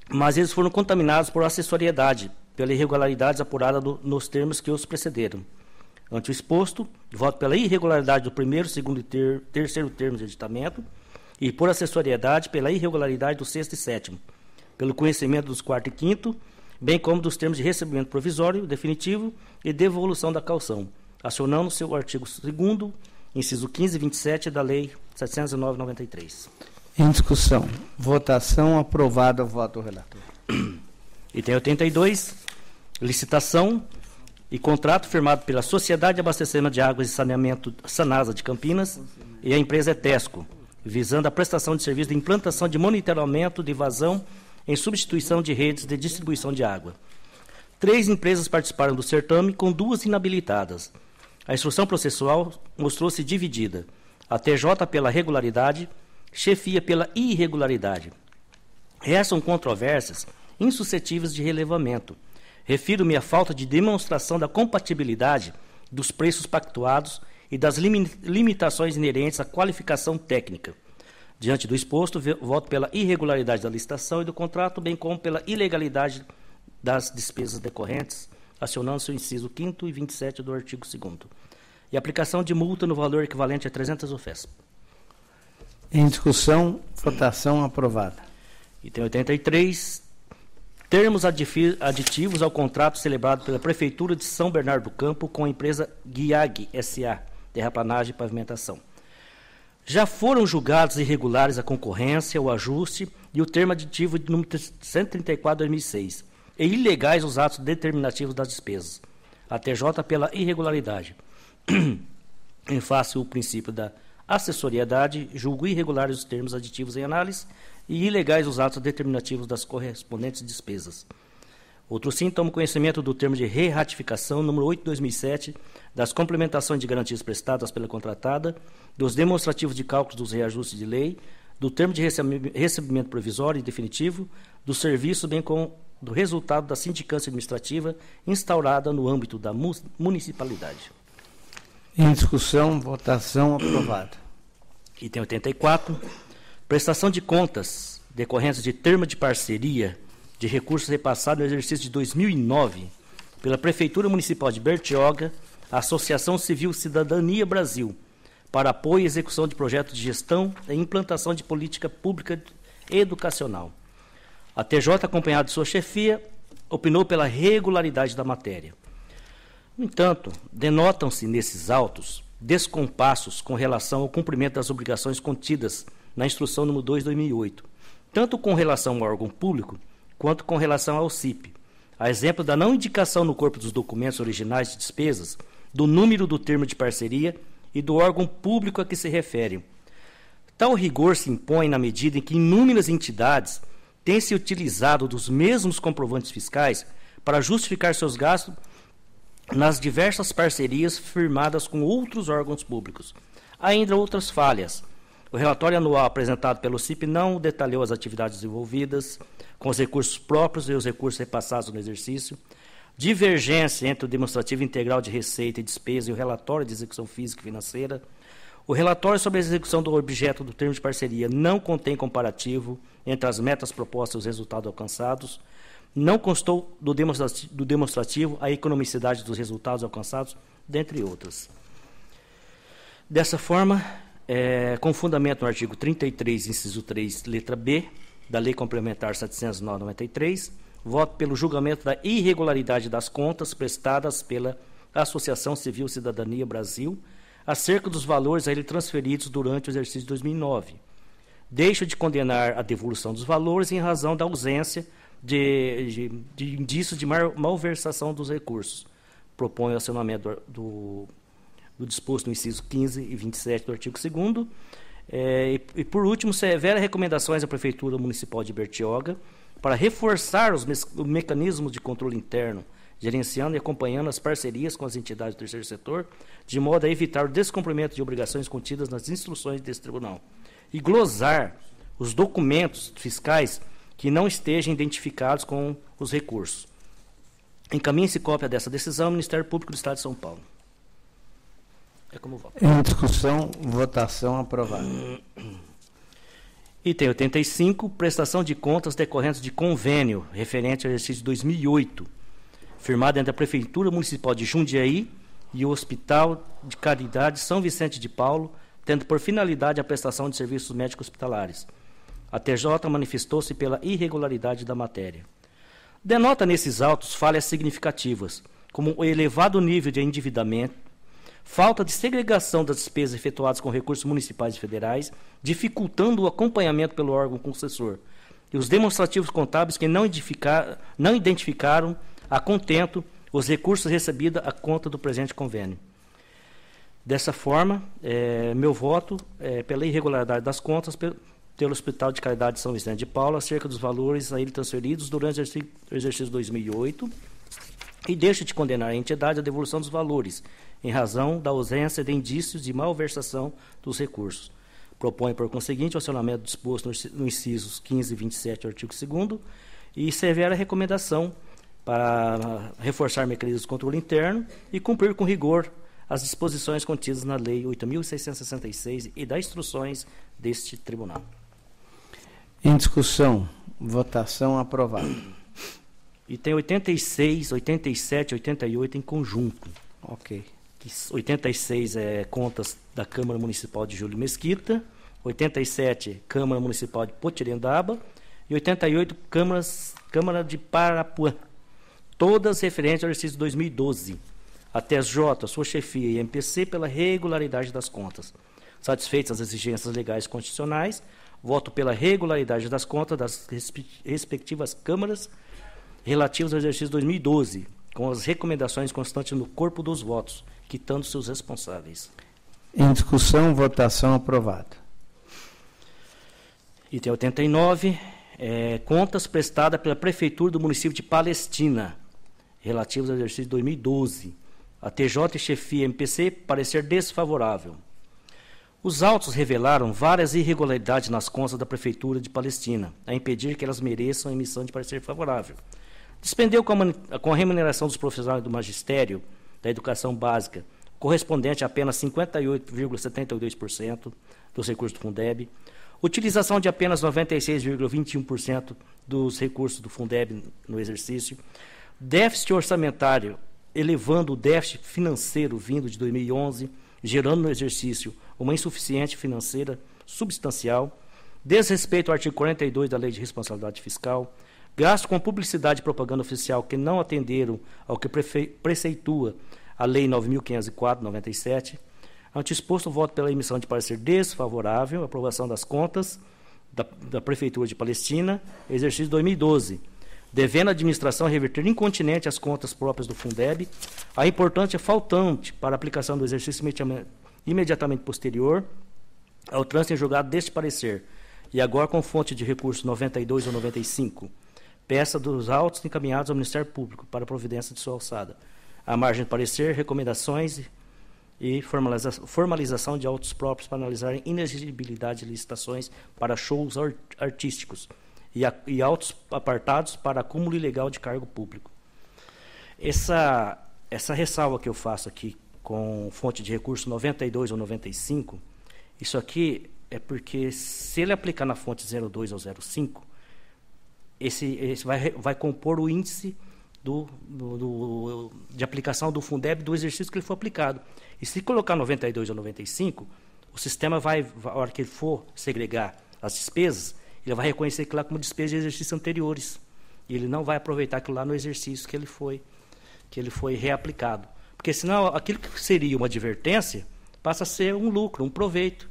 mas eles foram contaminados por acessoriedade, pela irregularidade apurada nos termos que os precederam. Ante o exposto, voto pela irregularidade do primeiro, segundo e terceiro termos de aditamento e por acessoriedade pela irregularidade do sexto e sétimo, pelo conhecimento dos quarto e quinto, bem como dos termos de recebimento provisório, definitivo e devolução da caução, acionando seu artigo 2º, inciso 15 e 27 da Lei 709/93. Em discussão, votação aprovada, voto do relator. Item 82, licitação e contrato firmado pela Sociedade de Abastecimento de Águas e Saneamento Sanasa de Campinas e a empresa Etesco, visando a prestação de serviço de implantação de monitoramento de vazão em substituição de redes de distribuição de água. 3 empresas participaram do certame, com 2 inabilitadas. A instrução processual mostrou-se dividida. A TJ pela regularidade, chefia pela irregularidade. Restam controvérsias insuscetíveis de relevamento. Refiro-me à falta de demonstração da compatibilidade dos preços pactuados e das limitações inerentes à qualificação técnica. Diante do exposto, voto pela irregularidade da licitação e do contrato, bem como pela ilegalidade das despesas decorrentes, acionando seu inciso 5º e 27 do artigo 2º. E aplicação de multa no valor equivalente a 300 UFES. Em discussão, votação aprovada. Item 83, termos aditivos ao contrato celebrado pela Prefeitura de São Bernardo do Campo com a empresa GUIAG S.A., terraplanagem e pavimentação. Já foram julgados irregulares a concorrência, o ajuste e o termo aditivo de número 134/2006, e ilegais os atos determinativos das despesas. A TJ pela irregularidade. Em face ao princípio da assessoriedade, julgo irregulares os termos aditivos em análise e ilegais os atos determinativos das correspondentes despesas. Outro sim, tomo conhecimento do termo de re-ratificação número 8/2007, das complementações de garantias prestadas pela contratada, dos demonstrativos de cálculos dos reajustes de lei, do termo de recebimento provisório e definitivo, do serviço, bem como do resultado da sindicância administrativa instaurada no âmbito da municipalidade. Em discussão, votação aprovada. Item 84, prestação de contas decorrentes de termo de parceria de recursos repassados no exercício de 2009 pela Prefeitura Municipal de Bertioga, Associação Civil Cidadania Brasil, para apoio e execução de projetos de gestão e implantação de política pública educacional. A TJ, acompanhada de sua chefia, opinou pela regularidade da matéria. No entanto, denotam-se nesses autos descompassos com relação ao cumprimento das obrigações contidas na Instrução número 2/2008, tanto com relação ao órgão público quanto com relação ao CIP, a exemplo da não indicação no corpo dos documentos originais de despesas do número do termo de parceria e do órgão público a que se refere. Tal rigor se impõe na medida em que inúmeras entidades têm se utilizado dos mesmos comprovantes fiscais para justificar seus gastos nas diversas parcerias firmadas com outros órgãos públicos. Ainda outras falhas. O relatório anual apresentado pelo CIP não detalhou as atividades envolvidas com os recursos próprios e os recursos repassados no exercício. Divergência entre o demonstrativo integral de receita e despesa e o relatório de execução física e financeira. O relatório sobre a execução do objeto do termo de parceria não contém comparativo entre as metas propostas e os resultados alcançados. Não constou do demonstrativo a economicidade dos resultados alcançados, dentre outras. Dessa forma, com fundamento no artigo 33, inciso 3, letra B, da Lei Complementar 709/93, voto pelo julgamento da irregularidade das contas prestadas pela Associação Civil Cidadania Brasil acerca dos valores a ele transferidos durante o exercício de 2009. Deixo de condenar a devolução dos valores em razão da ausência de indícios de malversação dos recursos. Proponho o acionamento do disposto no inciso 15 e 27 do artigo 2º. E, por último, severa recomendações à Prefeitura Municipal de Bertioga para reforçar os mecanismos de controle interno, gerenciando e acompanhando as parcerias com as entidades do terceiro setor, de modo a evitar o descumprimento de obrigações contidas nas instruções desse tribunal. E glosar os documentos fiscais que não estejam identificados com os recursos. Encaminhe-se cópia dessa decisão ao Ministério Público do Estado de São Paulo. É como voto. Em discussão, votação aprovada. Item 85, prestação de contas decorrentes de convênio referente ao exercício de 2008, firmado entre a Prefeitura Municipal de Jundiaí e o Hospital de Caridade São Vicente de Paulo, tendo por finalidade a prestação de serviços médicos hospitalares. A TJ manifestou-se pela irregularidade da matéria. Denota nesses autos falhas significativas, como o elevado nível de endividamento, falta de segregação das despesas efetuadas com recursos municipais e federais, dificultando o acompanhamento pelo órgão concessor, e os demonstrativos contábeis que não identificaram a contento os recursos recebidos à conta do presente convênio. Dessa forma, meu voto é pela irregularidade das contas pelo Hospital de Caridade São Vicente de Paulo acerca dos valores a ele transferidos durante o exercício 2008 e deixo de condenar a entidade à devolução dos valores, em razão da ausência de indícios de malversação dos recursos. Propõe, por conseguinte, o acionamento disposto no incisos 15 e 27 do artigo 2º e severa recomendação para reforçar mecanismos de controle interno e cumprir com rigor as disposições contidas na Lei 8.666 e das instruções deste tribunal. Em discussão, votação aprovada. Item 86, 87 e 88 em conjunto. Ok. 86 é contas da Câmara Municipal de Júlio Mesquita, 87 Câmara Municipal de Potirendaba e 88 Câmara de Parapuã, todas referentes ao exercício 2012. A TSJ, sua chefia e MPC pela regularidade das contas. Satisfeitas as exigências legais e constitucionais, voto pela regularidade das contas das respectivas câmaras relativas ao exercício 2012, com as recomendações constantes no corpo dos votos, quitando seus responsáveis. Em discussão, votação aprovada. Item 89, contas prestadas pela Prefeitura do município de Palestina, relativos ao exercício 2012. A TJ e chefia MPC, parecer desfavorável. Os autos revelaram várias irregularidades nas contas da Prefeitura de Palestina, a impedir que elas mereçam a emissão de parecer favorável. Dispendeu com a remuneração dos profissionais do magistério da educação básica, correspondente a apenas 58,72% dos recursos do Fundeb, utilização de apenas 96,21% dos recursos do Fundeb no exercício, déficit orçamentário, elevando o déficit financeiro vindo de 2011, gerando no exercício uma insuficiência financeira substancial, desrespeito ao artigo 42 da Lei de Responsabilidade Fiscal, gasto com publicidade e propaganda oficial que não atenderam ao que preceitua a Lei 9.504/97. Ante exposto, voto pela emissão de parecer desfavorável, aprovação das contas da Prefeitura de Palestina, exercício 2012, devendo a administração reverter incontinente as contas próprias do Fundeb, a importância faltante para a aplicação do exercício imediatamente posterior ao trânsito em julgado deste parecer, e agora com fonte de recurso 92 ou 95, peça dos autos encaminhados ao Ministério Público para providência de sua alçada. À margem do parecer, recomendações e formalização de autos próprios para analisar inexigibilidade de licitações para shows artísticos e autos apartados para acúmulo ilegal de cargo público. Essa ressalva que eu faço aqui com fonte de recurso 92 ou 95, isso aqui é porque se ele aplicar na fonte 02 ou 05, esse vai compor o índice de aplicação do Fundeb do exercício que ele for aplicado. E se colocar 92 ou 95, o sistema a hora que ele for segregar as despesas, ele vai reconhecer aquilo lá como despesas de exercícios anteriores. E ele não vai aproveitar aquilo lá no exercício que ele foi reaplicado. Porque senão aquilo que seria uma advertência passa a ser um lucro, um proveito.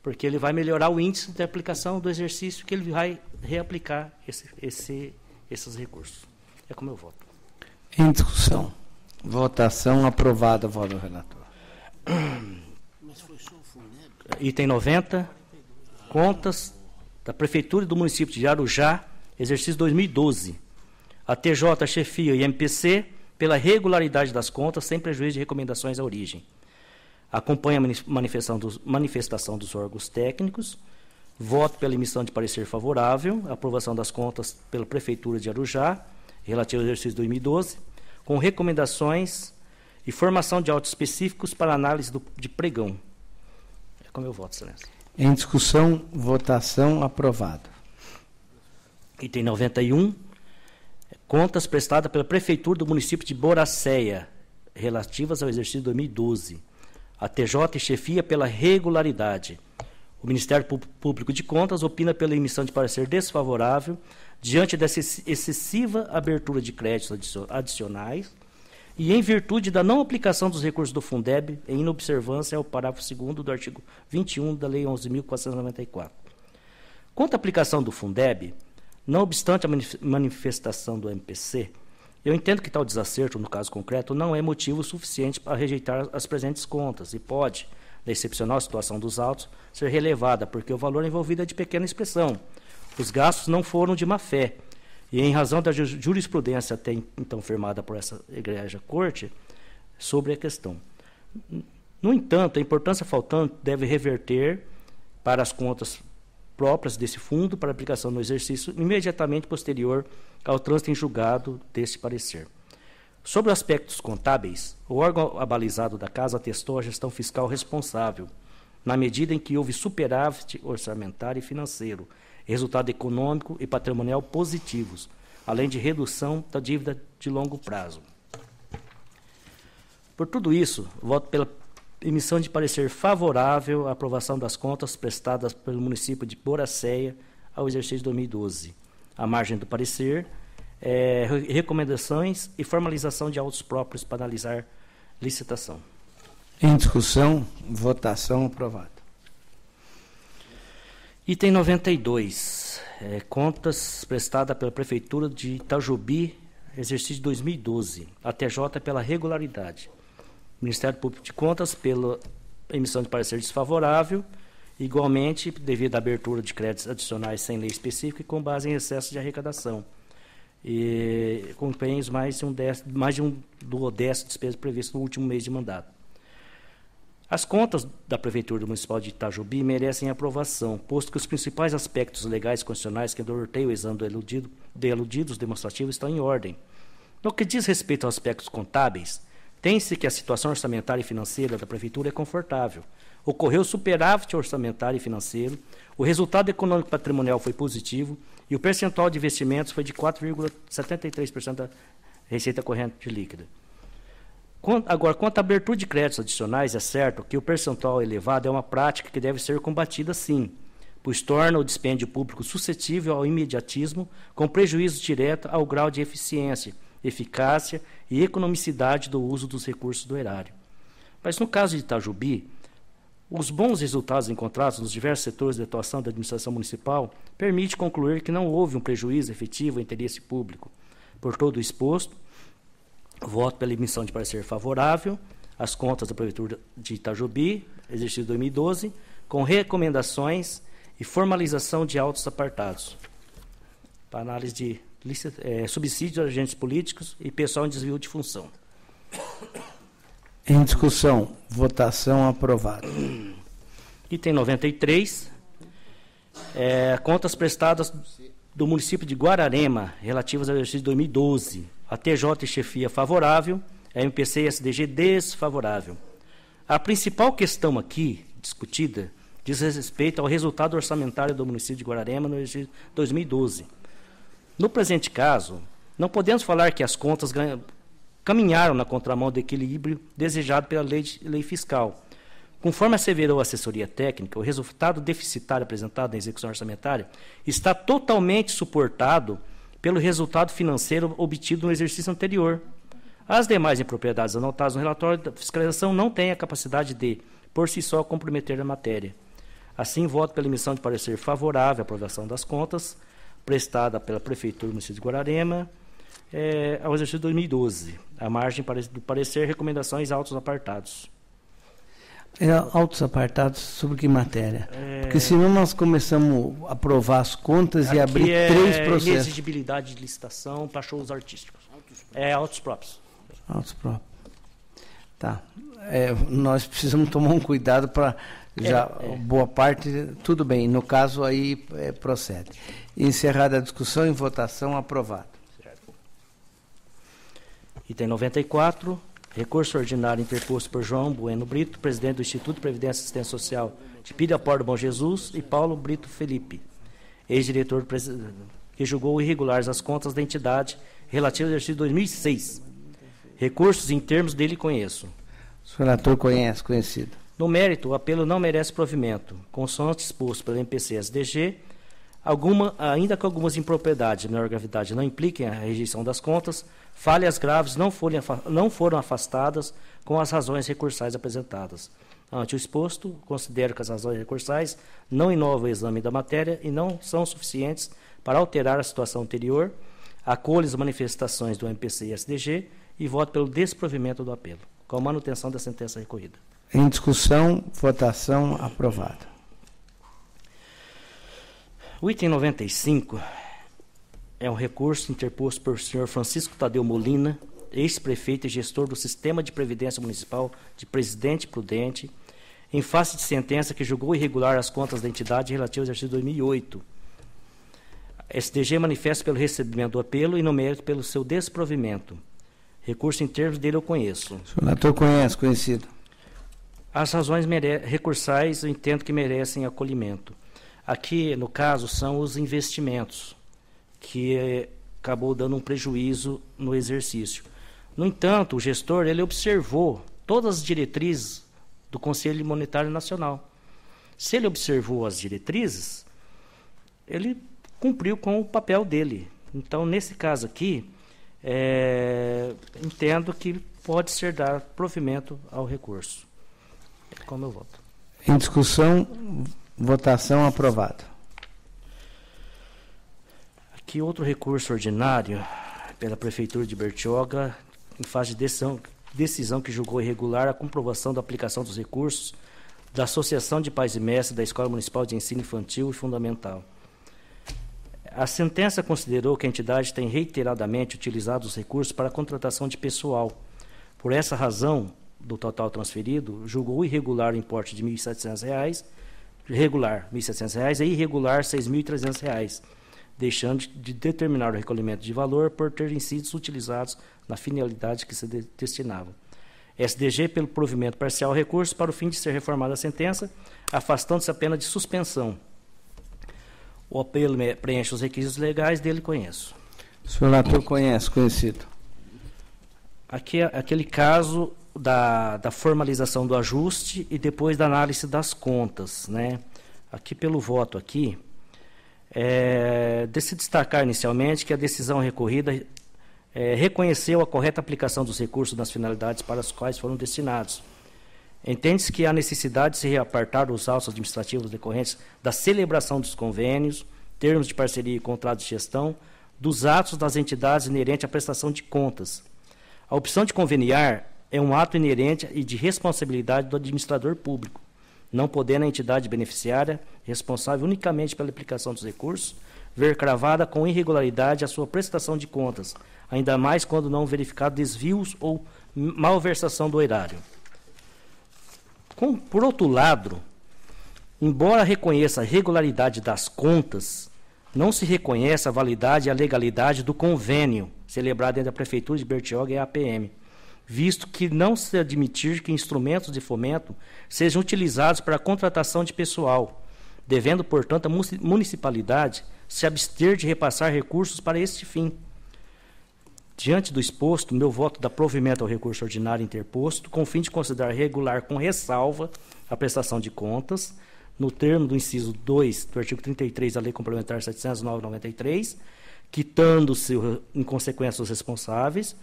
Porque ele vai melhorar o índice de aplicação do exercício que ele vai reaplicar esses recursos. É como eu voto. Em discussão. Votação aprovada, voto do relator. Item 90. Contas da Prefeitura e do município de Arujá, exercício 2012. A TJ, chefia e MPC, pela regularidade das contas, sem prejuízo de recomendações à origem. Acompanha a manifestação dos órgãos técnicos. Voto pela emissão de parecer favorável, aprovação das contas pela Prefeitura de Arujá, relativo ao exercício 2012, com recomendações e formação de autos específicos para análise de pregão. É como eu voto, excelência. Em discussão, votação aprovado. Item 91, contas prestadas pela Prefeitura do município de Boracéia, relativas ao exercício 2012. A TJ chefia pela regularidade. O Ministério Público de Contas opina pela emissão de parecer desfavorável diante dessa excessiva abertura de créditos adicionais e em virtude da não aplicação dos recursos do Fundeb em inobservância ao parágrafo 2º do artigo 21 da Lei 11.494. Quanto à aplicação do Fundeb, não obstante a manifestação do MPC, eu entendo que tal desacerto, no caso concreto, não é motivo suficiente para rejeitar as presentes contas e pode, da excepcional situação dos autos, ser relevada, porque o valor envolvido é de pequena expressão. Os gastos não foram de má-fé, e em razão da jurisprudência até então firmada por essa egrégia corte sobre a questão. No entanto, a importância faltante deve reverter para as contas próprias desse fundo para aplicação no exercício imediatamente posterior ao trânsito em julgado deste parecer. Sobre aspectos contábeis, o órgão abalizado da Casa atestou a gestão fiscal responsável, na medida em que houve superávit orçamentário e financeiro, resultado econômico e patrimonial positivos, além de redução da dívida de longo prazo. Por tudo isso, voto pela emissão de parecer favorável à aprovação das contas prestadas pelo município de Boracéia ao exercício 2012. À margem do parecer, recomendações e formalização de autos próprios para analisar licitação. Em discussão, votação aprovada. Item 92, contas prestadas pela Prefeitura de Itajubi, exercício 2012, a TJ pela regularidade. Ministério Público de Contas pela emissão de parecer desfavorável, igualmente devido à abertura de créditos adicionais sem lei específica e com base em excesso de arrecadação. E com empenhos mais de um duodécimo de despesas previstas no último mês de mandato. As contas da Prefeitura Municipal de Itajubi merecem aprovação, posto que os principais aspectos legais e constitucionais que norteiam o exame de eludidos demonstrativos estão em ordem. No que diz respeito aos aspectos contábeis, tem-se que a situação orçamentária e financeira da Prefeitura é confortável. Ocorreu superávit orçamentário e financeiro, o resultado econômico patrimonial foi positivo e o percentual de investimentos foi de 4,73% da receita corrente líquida. Agora, quanto à abertura de créditos adicionais, é certo que o percentual elevado é uma prática que deve ser combatida sim, pois torna o dispêndio público suscetível ao imediatismo, com prejuízo direto ao grau de eficiência, eficácia e economicidade do uso dos recursos do erário. Mas no caso de Itajubi, os bons resultados encontrados nos diversos setores de atuação da administração municipal permite concluir que não houve um prejuízo efetivo ao interesse público. Por todo o exposto, voto pela emissão de parecer favorável às contas da Prefeitura de Itajubi, exercício 2012, com recomendações e formalização de autos apartados para análise de subsídios a agentes políticos e pessoal em desvio de função. Em discussão, votação aprovada. Item 93, contas prestadas do município de Guararema, relativas ao exercício de 2012. A TJ e chefia favorável, a MPC e SDG desfavorável. A principal questão aqui discutida diz respeito ao resultado orçamentário do município de Guararema no exercício 2012. No presente caso, não podemos falar que as contas caminharam na contramão do equilíbrio desejado pela lei fiscal. Conforme asseverou a assessoria técnica, o resultado deficitário apresentado na execução orçamentária está totalmente suportado pelo resultado financeiro obtido no exercício anterior. As demais impropriedades anotadas no relatório da fiscalização não têm a capacidade de, por si só, comprometer a matéria. Assim, voto pela emissão de parecer favorável à aprovação das contas prestada pela Prefeitura do município de Guararema ao exercício de 2012. À margem do parecer, recomendações autos apartados. Autos apartados sobre que matéria? Porque senão nós começamos a aprovar as contas e abrir 3 processos. Inexigibilidade de licitação para shows artísticos. Autos próprios. Autos próprios. Tá. Nós precisamos tomar um cuidado para boa parte, tudo bem. No caso aí procede. Encerrada a discussão, em votação, aprovado. Item 94, recurso ordinário interposto por João Bueno Brito, presidente do Instituto de Previdência e Assistência Social de Pirapora do Bom Jesus, e Paulo Brito Felipe, ex-diretor que julgou irregulares as contas da entidade relativas ao exercício de 2006. Recursos em termos dele conheço. O relator conhecido. No mérito, o apelo não merece provimento, consoante exposto pela MPC-SDG, ainda que algumas impropriedades de menor gravidade não impliquem a rejeição das contas, falhas graves não foram afastadas com as razões recursais apresentadas. Ante o exposto, considero que as razões recursais não inovam o exame da matéria e não são suficientes para alterar a situação anterior, acolho as manifestações do MPC e SDG e voto pelo desprovimento do apelo, com a manutenção da sentença recorrida. Em discussão, votação aprovada. O item 95 é um recurso interposto por senhor Francisco Tadeu Molina, ex-prefeito e gestor do Sistema de Previdência Municipal de Presidente Prudente, em face de sentença que julgou irregular as contas da entidade relativas ao exercício de 2008. A SDG manifesta pelo recebimento do apelo e no mérito pelo seu desprovimento. Recurso em termos dele eu conheço. O relator conhecido. As razões recursais eu entendo que merecem acolhimento. Aqui, no caso, são os investimentos, que acabou dando um prejuízo no exercício. No entanto, o gestor ele observou todas as diretrizes do Conselho Monetário Nacional. Se ele observou as diretrizes, ele cumpriu com o papel dele. Então, nesse caso aqui, entendo que pode ser dado provimento ao recurso. É como eu voto. Em discussão, votação aprovada. Aqui outro recurso ordinário pela Prefeitura de Bertioga, em fase de decisão que julgou irregular a comprovação da aplicação dos recursos da Associação de Pais e Mestres da Escola Municipal de Ensino Infantil e Fundamental. A sentença considerou que a entidade tem reiteradamente utilizado os recursos para a contratação de pessoal. Por essa razão, do total transferido, julgou irregular o importe de R$ 1.700, regular R$ 1.700 e irregular R$ 6.300, deixando de determinar o recolhimento de valor por terem sido utilizados na finalidade que se destinavam. SDG pelo provimento parcial ao recurso para o fim de ser reformada a sentença, afastando-se a pena de suspensão. O apelo preenche os requisitos legais, dele conheço. O senhor relator conhecido. Aqui é aquele caso da formalização do ajuste e depois da análise das contas, né? Aqui pelo voto aqui, de se destacar inicialmente que a decisão recorrida reconheceu a correta aplicação dos recursos nas finalidades para as quais foram destinados. Entende-se que há necessidade de se reapartar os autos administrativos decorrentes da celebração dos convênios, termos de parceria e contratos de gestão, dos atos das entidades inerentes à prestação de contas. A opção de conveniar é um ato inerente e de responsabilidade do administrador público, não podendo a entidade beneficiária, responsável unicamente pela aplicação dos recursos, ver cravada com irregularidade a sua prestação de contas, ainda mais quando não verificado desvios ou malversação do erário. Por outro lado, embora reconheça a regularidade das contas, não se reconhece a validade e a legalidade do convênio celebrado entre a Prefeitura de Bertioga e a APM, visto que não se admitir que instrumentos de fomento sejam utilizados para a contratação de pessoal, devendo, portanto, a municipalidade se abster de repassar recursos para este fim. Diante do exposto, meu voto dá provimento ao recurso ordinário interposto, com o fim de considerar regular com ressalva a prestação de contas, no termo do inciso 2 do artigo 33 da Lei Complementar 709/93, quitando-se, em consequência, os responsáveis,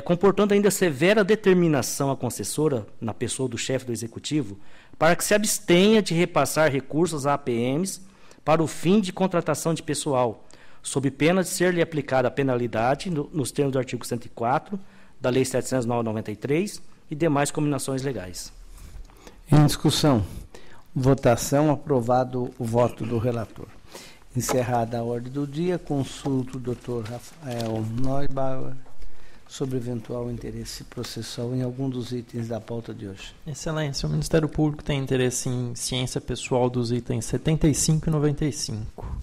comportando ainda severa determinação à concessora, na pessoa do chefe do Executivo, para que se abstenha de repassar recursos a APMs para o fim de contratação de pessoal, sob pena de ser-lhe aplicada a penalidade nos termos do artigo 104 da Lei 709/93 e demais combinações legais. Em discussão. Votação. Aprovado o voto do relator. Encerrada a ordem do dia, consulto o Dr. Rafael Neubauer sobre eventual interesse processual em algum dos itens da pauta de hoje. Excelência, o Ministério Público tem interesse em ciência pessoal dos itens 75 e 95.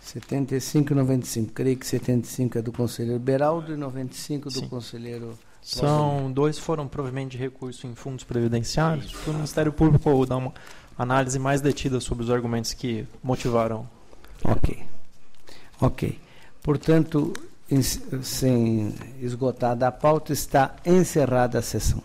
75 e 95. Creio que 75 é do conselheiro Beraldo e 95 do Sim. conselheiro... Dois foram provimento de recurso em fundos previdenciários. O Ministério Público dá uma análise mais detida sobre os argumentos que motivaram. Ok. Portanto, sem esgotada a pauta, está encerrada a sessão.